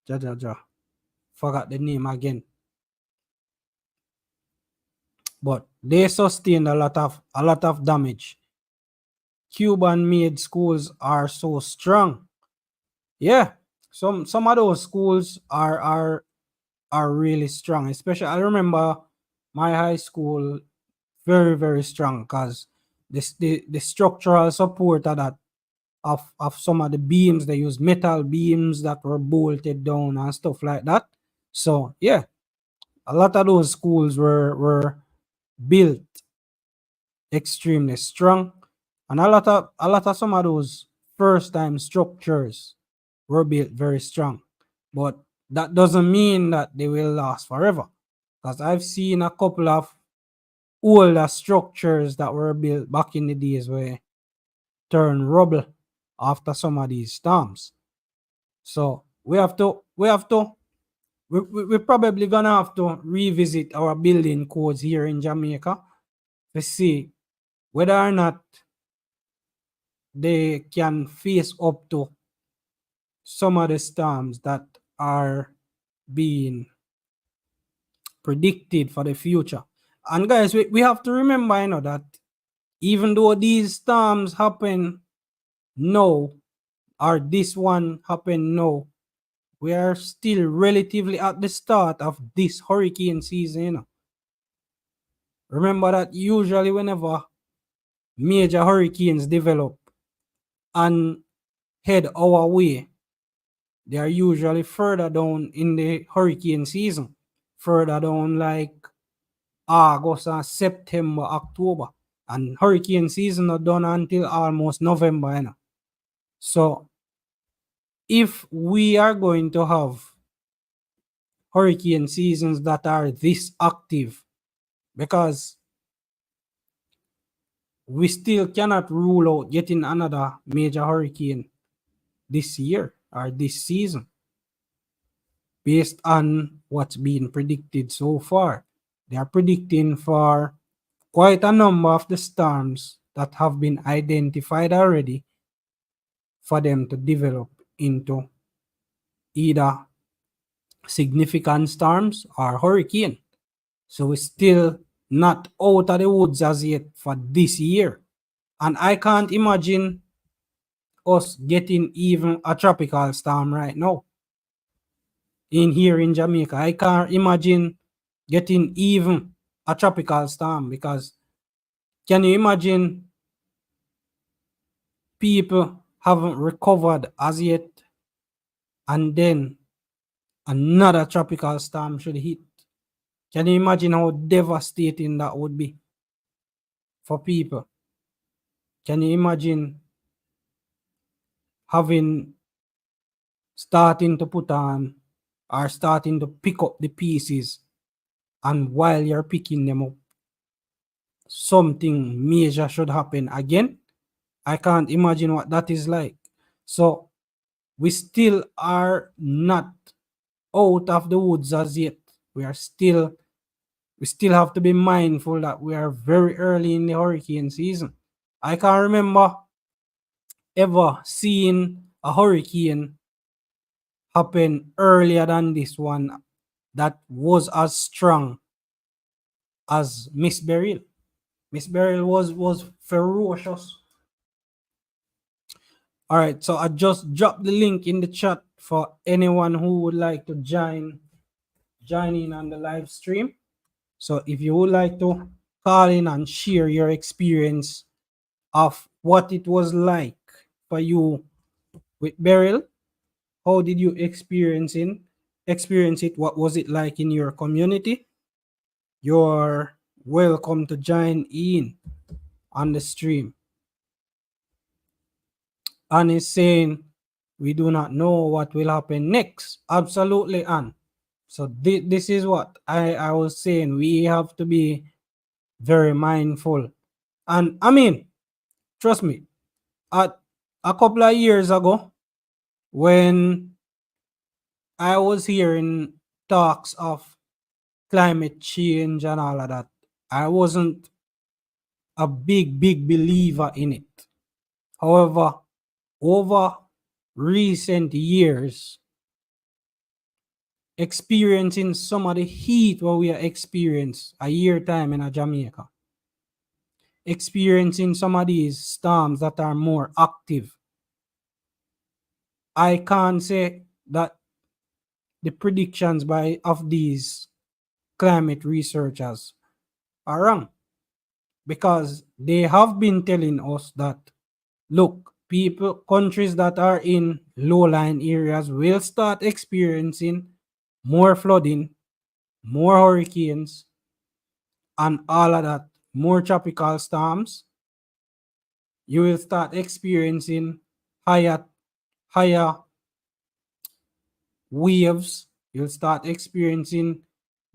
Forgot the name again. But they sustained a lot of damage. Cuban made schools are so strong. Yeah. Some of those schools are really strong. Especially I remember my high school very, very strong because the structural support of that of some of the beams, they use metal beams that were bolted down and stuff like that. So yeah, a lot of those schools were built extremely strong, and a lot of some of those first time structures were built very strong. But that doesn't mean that they will last forever, because I've seen a couple of older structures that were built back in the days where turn rubble after some of these storms. So we're probably gonna have to revisit our building codes here in Jamaica to see whether or not they can face up to some of the storms that are being predicted for the future. And guys, we have to remember, that even though these storms happen now, or this one happen now, we are still relatively at the start of this hurricane season. Remember that usually whenever major hurricanes develop and head our way, they are usually further down in the hurricane season, further down like August and September, October. And hurricane season not done until almost November. So if we are going to have hurricane seasons that are this active, because we still cannot rule out getting another major hurricane this year or this season based on what's being predicted so far. They are predicting for quite a number of the storms that have been identified already for them to develop into either significant storms or hurricane. So we're still not out of the woods as yet for this year. And I can't imagine us getting even a tropical storm right now in here in Jamaica. I can't imagine getting even a tropical storm, because can you imagine people haven't recovered as yet and then another tropical storm should hit? Can you imagine how devastating that would be for people? Can you imagine starting to put on or starting to pick up the pieces, and while you're picking them up, something major should happen again? I can't imagine what that is like. So we still are not out of the woods as yet. We still have to be mindful that we are very early in the hurricane season. I can't remember ever seeing a hurricane happen earlier than this one that was as strong as Miss Beryl. Miss Beryl was ferocious. All right, so I just dropped the link in the chat for anyone who would like to join in on the live stream. So if you would like to call in and share your experience of what it was like for you with Beryl, how did you experience it? What was it like in your community? You're welcome to join in on the stream. Anne is saying we do not know what will happen next. Absolutely, Anne. So this is what I was saying. We have to be very mindful. And I mean, trust me, at a couple of years ago, when I was hearing talks of climate change and all of that, I wasn't a big believer in it. However, over recent years, experiencing some of the heat what we are experiencing a year time in Jamaica, experiencing some of these storms that are more active, I can't say that the predictions of these climate researchers are wrong, because they have been telling us that, look, countries that are in low-lying areas will start experiencing more flooding, more hurricanes, and all of that, more tropical storms. You will start experiencing higher waves. You'll start experiencing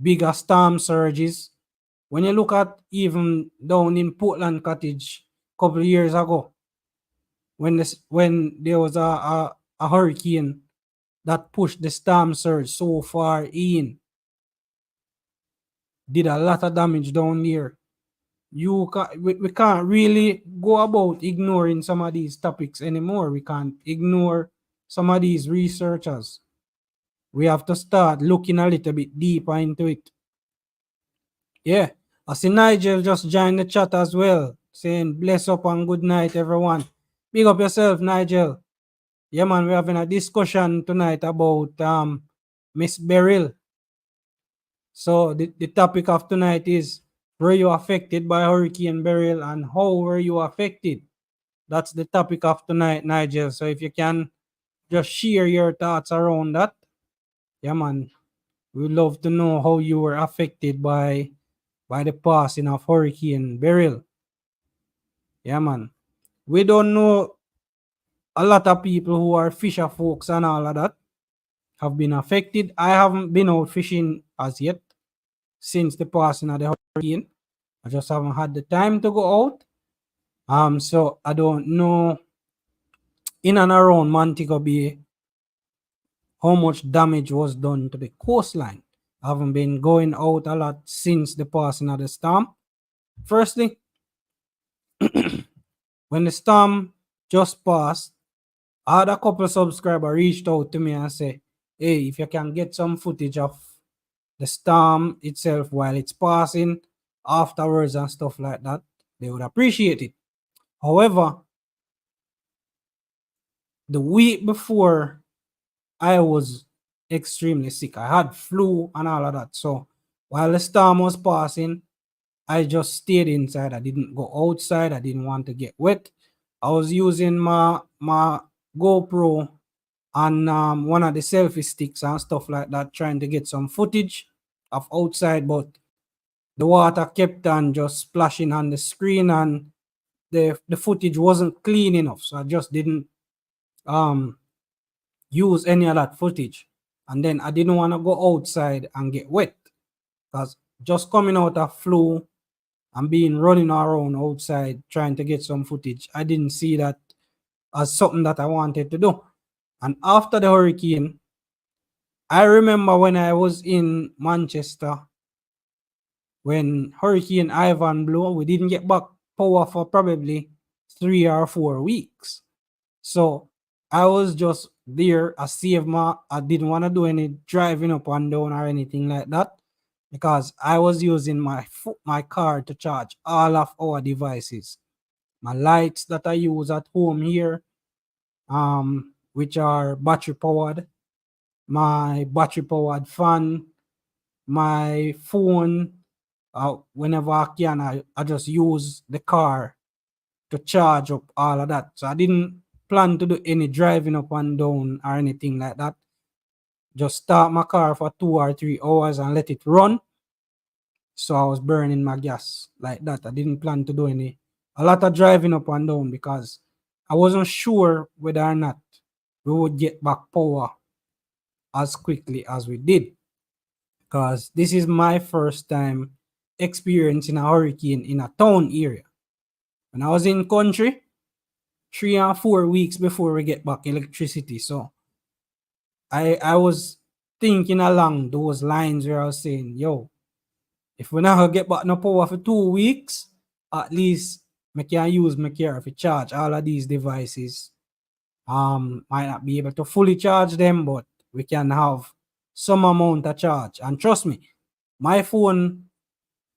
bigger storm surges. When you look at even down in Portland Cottage a couple of years ago, when there was a hurricane that pushed the storm surge so far in, did a lot of damage down there. We can't really go about ignoring some of these topics anymore. We can't ignore some of these researchers. We have to start looking a little bit deeper into it. Yeah, I see Nigel just joined the chat as well, saying bless up and good night, everyone. Big up yourself, Nigel. Yeah, man, we're having a discussion tonight about Miss Beryl. So the topic of tonight is, were you affected by Hurricane Beryl and how were you affected? That's the topic of tonight, Nigel. So if you can just share your thoughts around that. Yeah, man. We'd love to know how you were affected by the passing of Hurricane Beryl. Yeah, man. We don't know a lot of people who are fisher folks and all of that have been affected. I haven't been out fishing as yet since the passing of the hurricane. I just haven't had the time to go out. So I don't know in and around Montego Bay how much damage was done to the coastline. I haven't been going out a lot since the passing of the storm. Firstly, when the storm just passed, I had a couple of subscribers reached out to me and say, hey, if you can get some footage of the storm itself while it's passing afterwards and stuff like that, they would appreciate it. However, the week before, I was extremely sick. I had flu and all of that. So while the storm was passing, I just stayed inside. I didn't go outside. I didn't want to get wet. I was using my GoPro and one of the selfie sticks and stuff like that, trying to get some footage of outside, but the water kept on just splashing on the screen and the footage wasn't clean enough. So I just didn't use any of that footage. And then I didn't want to go outside and get wet because just coming out of flu and being running around outside trying to get some footage, I didn't see that as something that I wanted to do. And after the hurricane, I remember when I was in Manchester, when Hurricane Ivan blew, we didn't get back power for probably 3 or 4 weeks. So I was just there. I didn't want to do any driving up and down or anything like that because I was using my car to charge all of our devices. My lights that I use at home here, which are battery powered, my battery powered fan, my phone. Whenever I can, I just use the car to charge up all of that. So I didn't plan to do any driving up and down or anything like that. Just start my car for 2 or 3 hours and let it run. So I was burning my gas like that. I didn't plan to do a lot of driving up and down because I wasn't sure whether or not we would get back power as quickly as we did. Because this is my first time experiencing a hurricane in a town area. When I was in country, 3 or 4 weeks before we get back electricity. So I was thinking along those lines where I was saying, yo, if we not get back no power for 2 weeks, at least I can use my car to charge all of these devices. Might not be able to fully charge them, but we can have some amount of charge. And trust me, my phone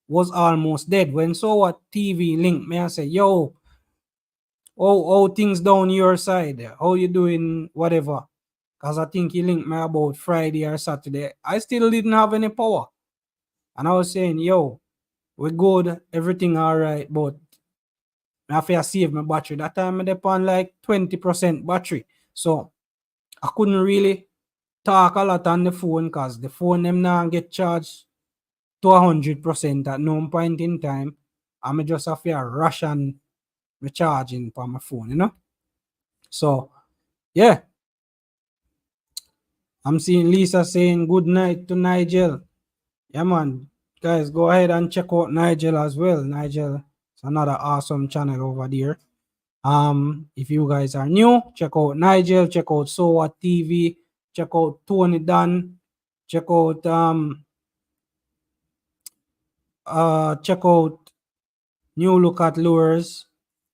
was almost dead. When saw a TV link me, I say, yo, how things down your side? How you doing? Whatever. Because I think he linked me about Friday or Saturday. I still didn't have any power. And I was saying, yo, we good, everything all right, but I have to save my battery. That time I depend like 20% battery. So I couldn't really talk a lot on the phone because the phone them now get charged to 100% at no point in time. I'm just have to rush and recharging for my phone, you know. So yeah, I'm seeing Lisa saying good night to Nigel. Yeah, man. guys, go ahead and check out Nigel as well. Nigel is another awesome channel over there. If you guys are new, check out Nigel, check out So What TV, check out Tony Dan, check out New Look at Lures.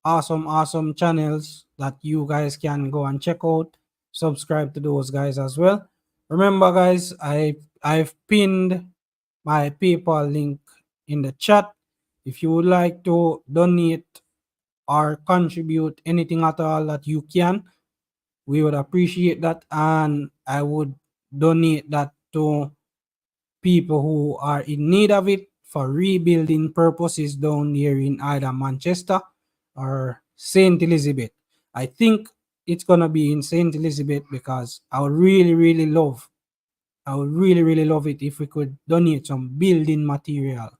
Awesome channels that you guys can go and check out. Subscribe to those guys as well. Remember, guys, I've pinned my PayPal link in the chat. If you would like to donate or contribute anything at all that you can, we would appreciate that, and I would donate that to people who are in need of it for rebuilding purposes down here in either Manchester or St. Elizabeth. I think it's gonna be in St. Elizabeth because I would really love it if we could donate some building material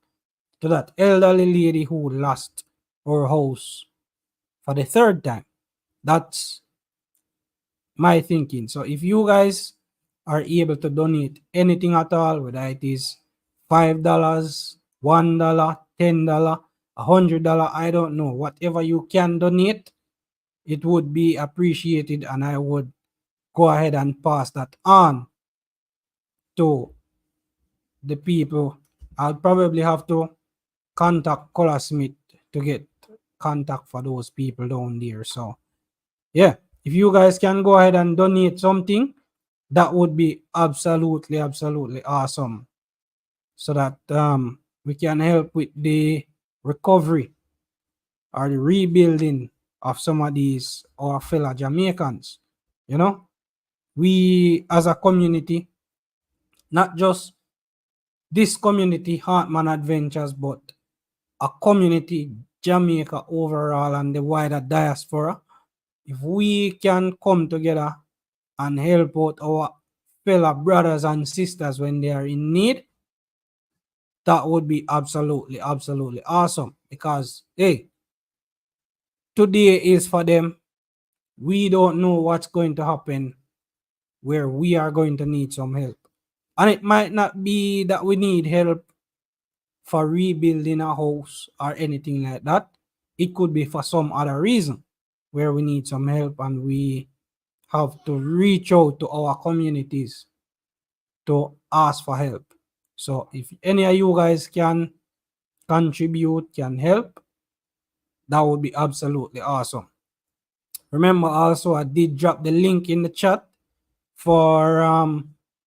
to that elderly lady who lost her house for the third time. That's my thinking. So if you guys are able to donate anything at all, whether it is $5, $1, $10, $100, I don't know, whatever you can donate, it would be appreciated, and I would go ahead and pass that on to the people. I'll probably have to contact Color Smith to get contact for those people down there. So yeah, if you guys can go ahead and donate something, that would be absolutely awesome, so that we can help with the recovery or the rebuilding of some of these our fellow Jamaicans. You know, we as a community, not just this community, Hartman Adventures, but a community, Jamaica overall, and the wider diaspora, if we can come together and help out our fellow brothers and sisters when they are in need, that would be absolutely awesome. Because hey, today is for them. We don't know what's going to happen where we are going to need some help. And it might not be that we need help for rebuilding a house or anything like that. It could be for some other reason where we need some help, and we have to reach out to our communities to ask for help. So if any of you guys can contribute, can help, that would be absolutely awesome. Remember also, I did drop the link in the chat for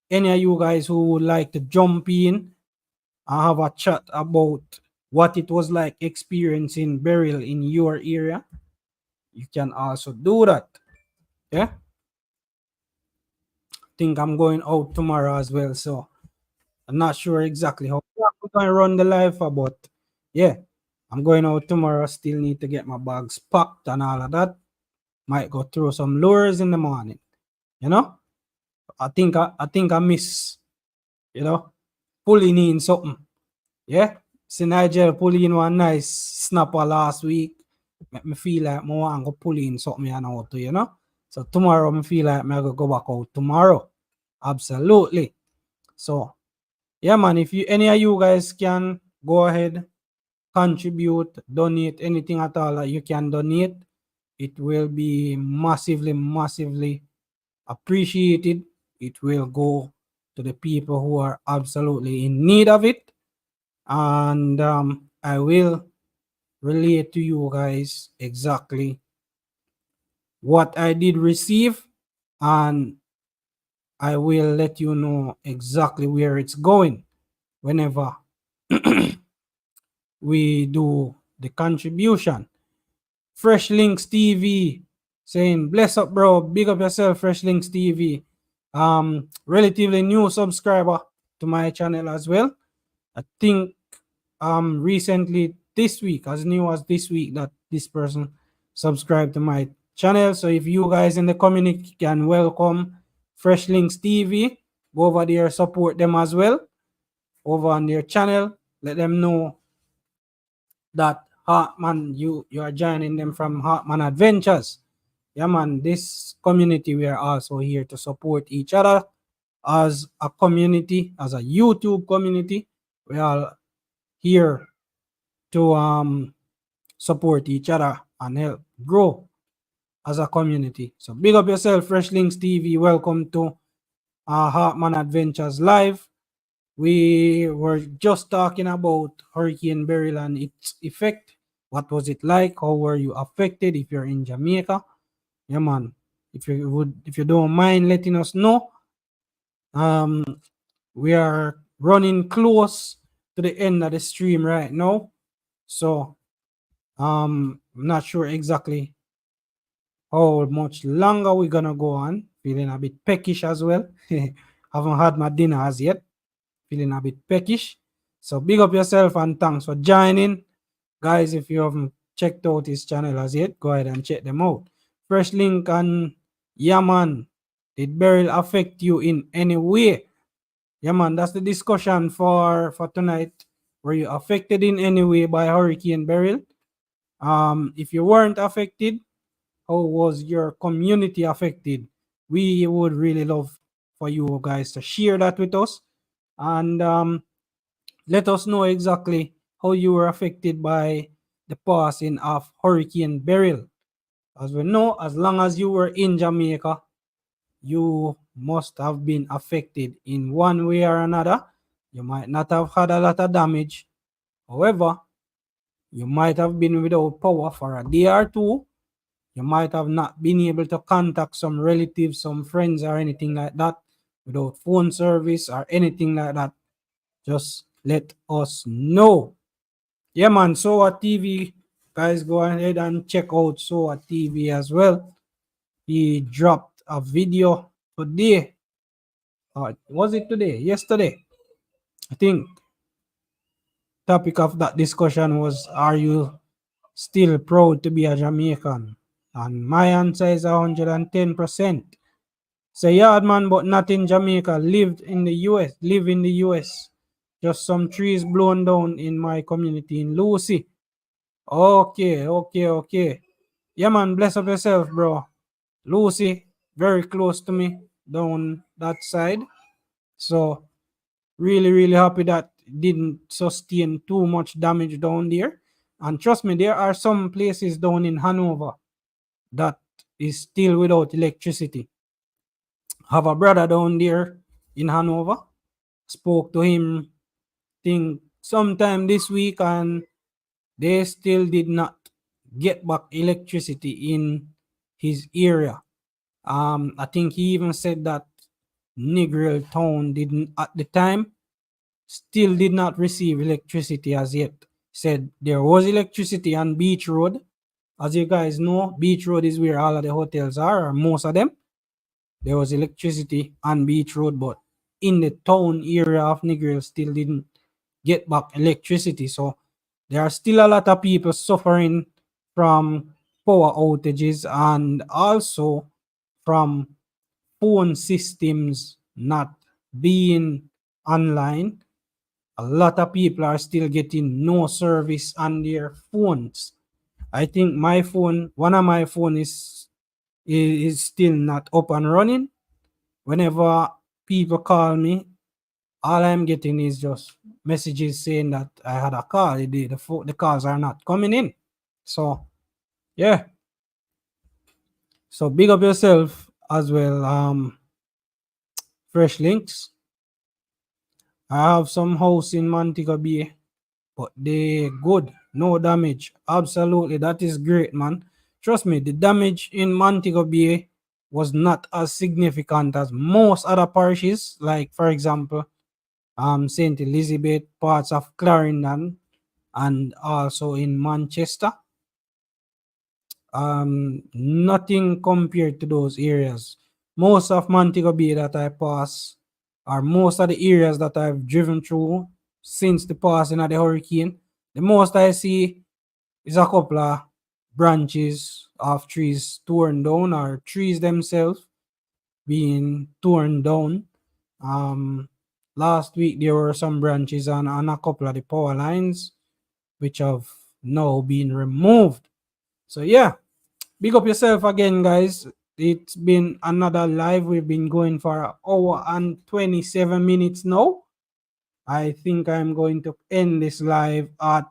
any of you guys who would like to jump in and have a chat about what it was like experiencing Beryl in your area. You can also do that. Yeah, I think I'm going out tomorrow as well, so I'm not sure exactly how I'm going to run the live for, but yeah, I'm going out tomorrow. Still need to get my bags packed and all of that. Might go through some lures in the morning. You know, I think I miss, you know, pulling in something. Yeah, see Nigel pull in one nice snapper last week. Make me feel like more and go pull in something you know to, you know. So tomorrow I feel like I go back out tomorrow. Absolutely. So yeah, man, if you any of you guys can go ahead, contribute, donate anything at all that you can donate, it will be massively appreciated. It will go to the people who are absolutely in need of it, and I will relate to you guys exactly what I did receive, and I will let you know exactly where it's going whenever we do the contribution. Fresh Links TV saying, bless up, bro. Big up yourself, Fresh Links TV. Relatively new subscriber to my channel as well. I think recently this week, as new as this week, that this person subscribed to my channel. So if you guys in the community can welcome Fresh Links TV, go over there, support them as well over on their channel. Let them know that Hartman, you are joining them from Hartman Adventures. Yeah, man, this community, we are also here to support each other as a community, as a YouTube community. We all here to support each other and help grow as a community. So big up yourself, Fresh Links TV. Welcome to Hartman Adventures Live. We were just talking about Hurricane Beryl and its effect. What was it like? How were you affected if you're in Jamaica? Yeah, man. If you don't mind letting us know. We are running close to the end of the stream right now. So I'm not sure exactly how much longer we're gonna go on. Feeling a bit peckish as well. Haven't had my dinner as yet. Feeling a bit peckish. So big up yourself and thanks for joining. Guys, if you haven't checked out his channel as yet, go ahead and check them out. Fresh link and yeah, man. Did Beryl affect you in any way? Yeah, man, that's the discussion for tonight. Were you affected in any way by Hurricane Beryl? If you weren't affected, how was your community affected? We would really love for you guys to share that with us and let us know exactly how you were affected by the passing of Hurricane Beryl. As we know, as long as you were in Jamaica, you must have been affected in one way or another. You might not have had a lot of damage. However, you might have been without power for a day or two. You might have not been able to contact some relatives, some friends, or anything like that without phone service or anything like that. Just let us know. Yeah, man. So at TV, guys, go ahead and check out So at TV as well. He dropped a video today. Was it today? Yesterday. I think topic of that discussion was, are you still proud to be a Jamaican? And my answer is 110%. Say, yeah, man, but not in Jamaica. Lived in the US. Live in the US. Just some trees blown down in my community in Lucy. Okay. Yeah, man, bless up yourself, bro. Lucy, very close to me down that side. So, really happy that didn't sustain too much damage down there. And trust me, there are some places down in Hanover that is still without electricity. Have a brother down there in Hanover. Spoke to him, think sometime this week, and they still did not get back electricity in his area. I think he even said that Negril town didn't at the time still did not receive electricity as yet. Said there was electricity on Beach Road. As you guys know, Beach Road is where all of the hotels are, or most of them. There was electricity on Beach Road, but in the town area of Negril still didn't get back electricity. So there are still a lot of people suffering from power outages and also from phone systems not being online. A lot of people are still getting no service on their phones. I think my phone, one of my phone is still not up and running. Whenever people call me, all I'm getting is just messages saying that I had a call. The calls are not coming in. So yeah. So big up yourself as well. Fresh links. I have some house in Montego Bay, but they good. No damage. Absolutely. That is great, man. Trust me, the damage in Montego Bay was not as significant as most other parishes. Like, for example, St. Elizabeth, parts of Clarendon, and also in Manchester. Nothing compared to those areas. Most of Montego Bay that I pass, or most of the areas that I've driven through since the passing of the hurricane, the most I see is a couple of branches of trees torn down, or trees themselves being torn down. Last week there were some branches on a couple of the power lines which have now been removed. So yeah, big up yourself again, guys. It's been another live. We've been going for an hour and 27 minutes now. I think I'm going to end this live at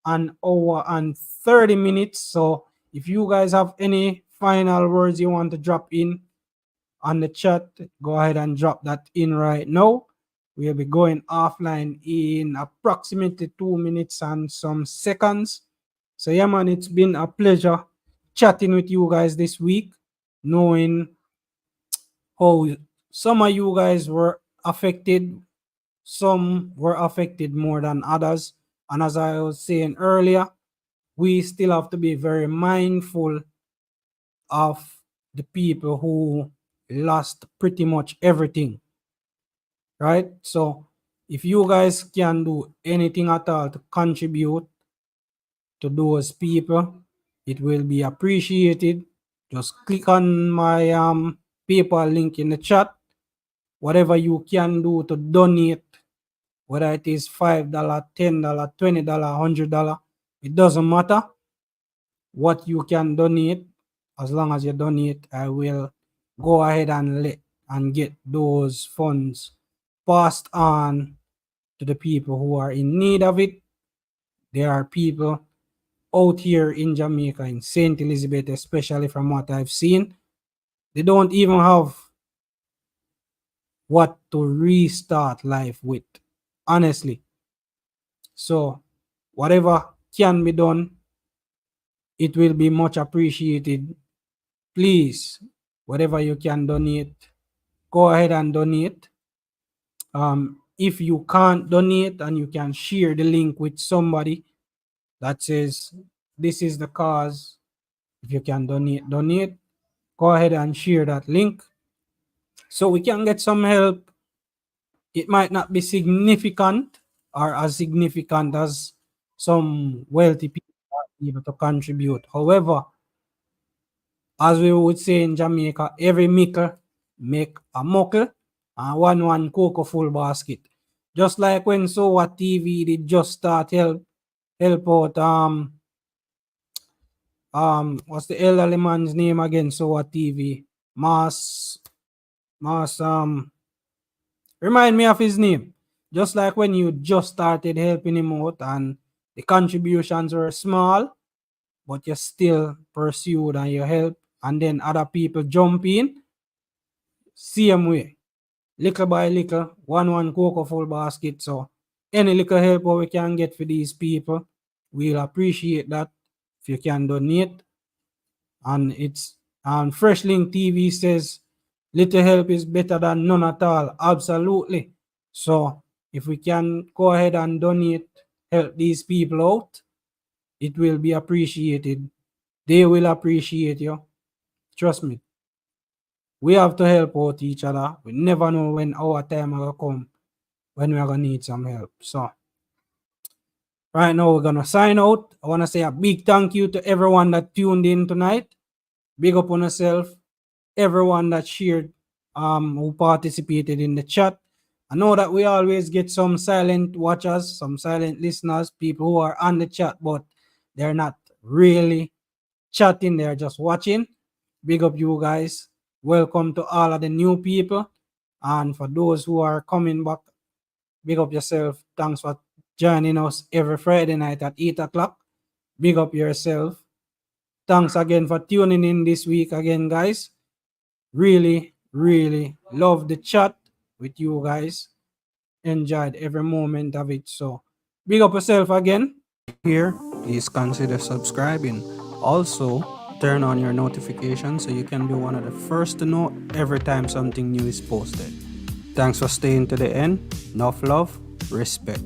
an hour and 30 minutes. So if you guys have any final words you want to drop in on the chat, go ahead and drop that in right now. We'll be going offline in approximately 2 minutes and some seconds. So yeah, man, it's been a pleasure chatting with you guys this week, knowing how some of you guys were affected, some were affected more than others. And as I was saying earlier, we still have to be very mindful of the people who lost pretty much everything, right? So if you guys can do anything at all to contribute to those people, it will be appreciated. Just click on my PayPal link in the chat. Whatever you can do to donate, whether it is $5, $10, $20, $100, it doesn't matter what you can donate. As long as you donate, I will go ahead and get those funds passed on to the people who are in need of it. There are people out here in Jamaica, in St. Elizabeth, especially from what I've seen, they don't even have what to restart life with, honestly. So whatever can be done, it will be much appreciated. Please, whatever you can donate, go ahead and donate. If you can't donate and you can share the link with somebody that says this is the cause, if you can donate, go ahead and share that link so we can get some help. It might not be significant or as significant as some wealthy people are able to contribute. However, as we would say in Jamaica, every mickle make a muckle and one cocoa full basket. Just like when SOA TV did just start help out what's the elderly man's name again? SOA TV. Mass remind me of his name. Just like when you just started helping him out and the contributions were small, but you still pursued and you help, and then other people jump in, same way, little by little, one cocoa full basket. So any little help we can get for these people, we'll appreciate that. If you can donate, and it's Freshlink TV says little help is better than none at all. Absolutely. So if we can go ahead and donate, help these people out, it will be appreciated. They will appreciate you. Trust me. We have to help out each other. We never know when our time will come when we're gonna need some help. So right now we're gonna sign out. I wanna say a big thank you to everyone that tuned in tonight. Big up on yourself. Everyone that shared, who participated in the chat. I know that we always get some silent watchers, some silent listeners, people who are on the chat, but they're not really chatting, they're just watching. Big up you guys. Welcome to all of the new people. And for those who are coming back, big up yourself. Thanks for joining us every Friday night at 8 o'clock. Big up yourself. Thanks again for tuning in this week again, guys. Really, really love the chat with you guys. Enjoyed every moment of it. So big up yourself again. Here, please consider subscribing. Also, turn on your notifications so you can be one of the first to know every time something new is posted. Thanks for staying to the end. Enough love, respect.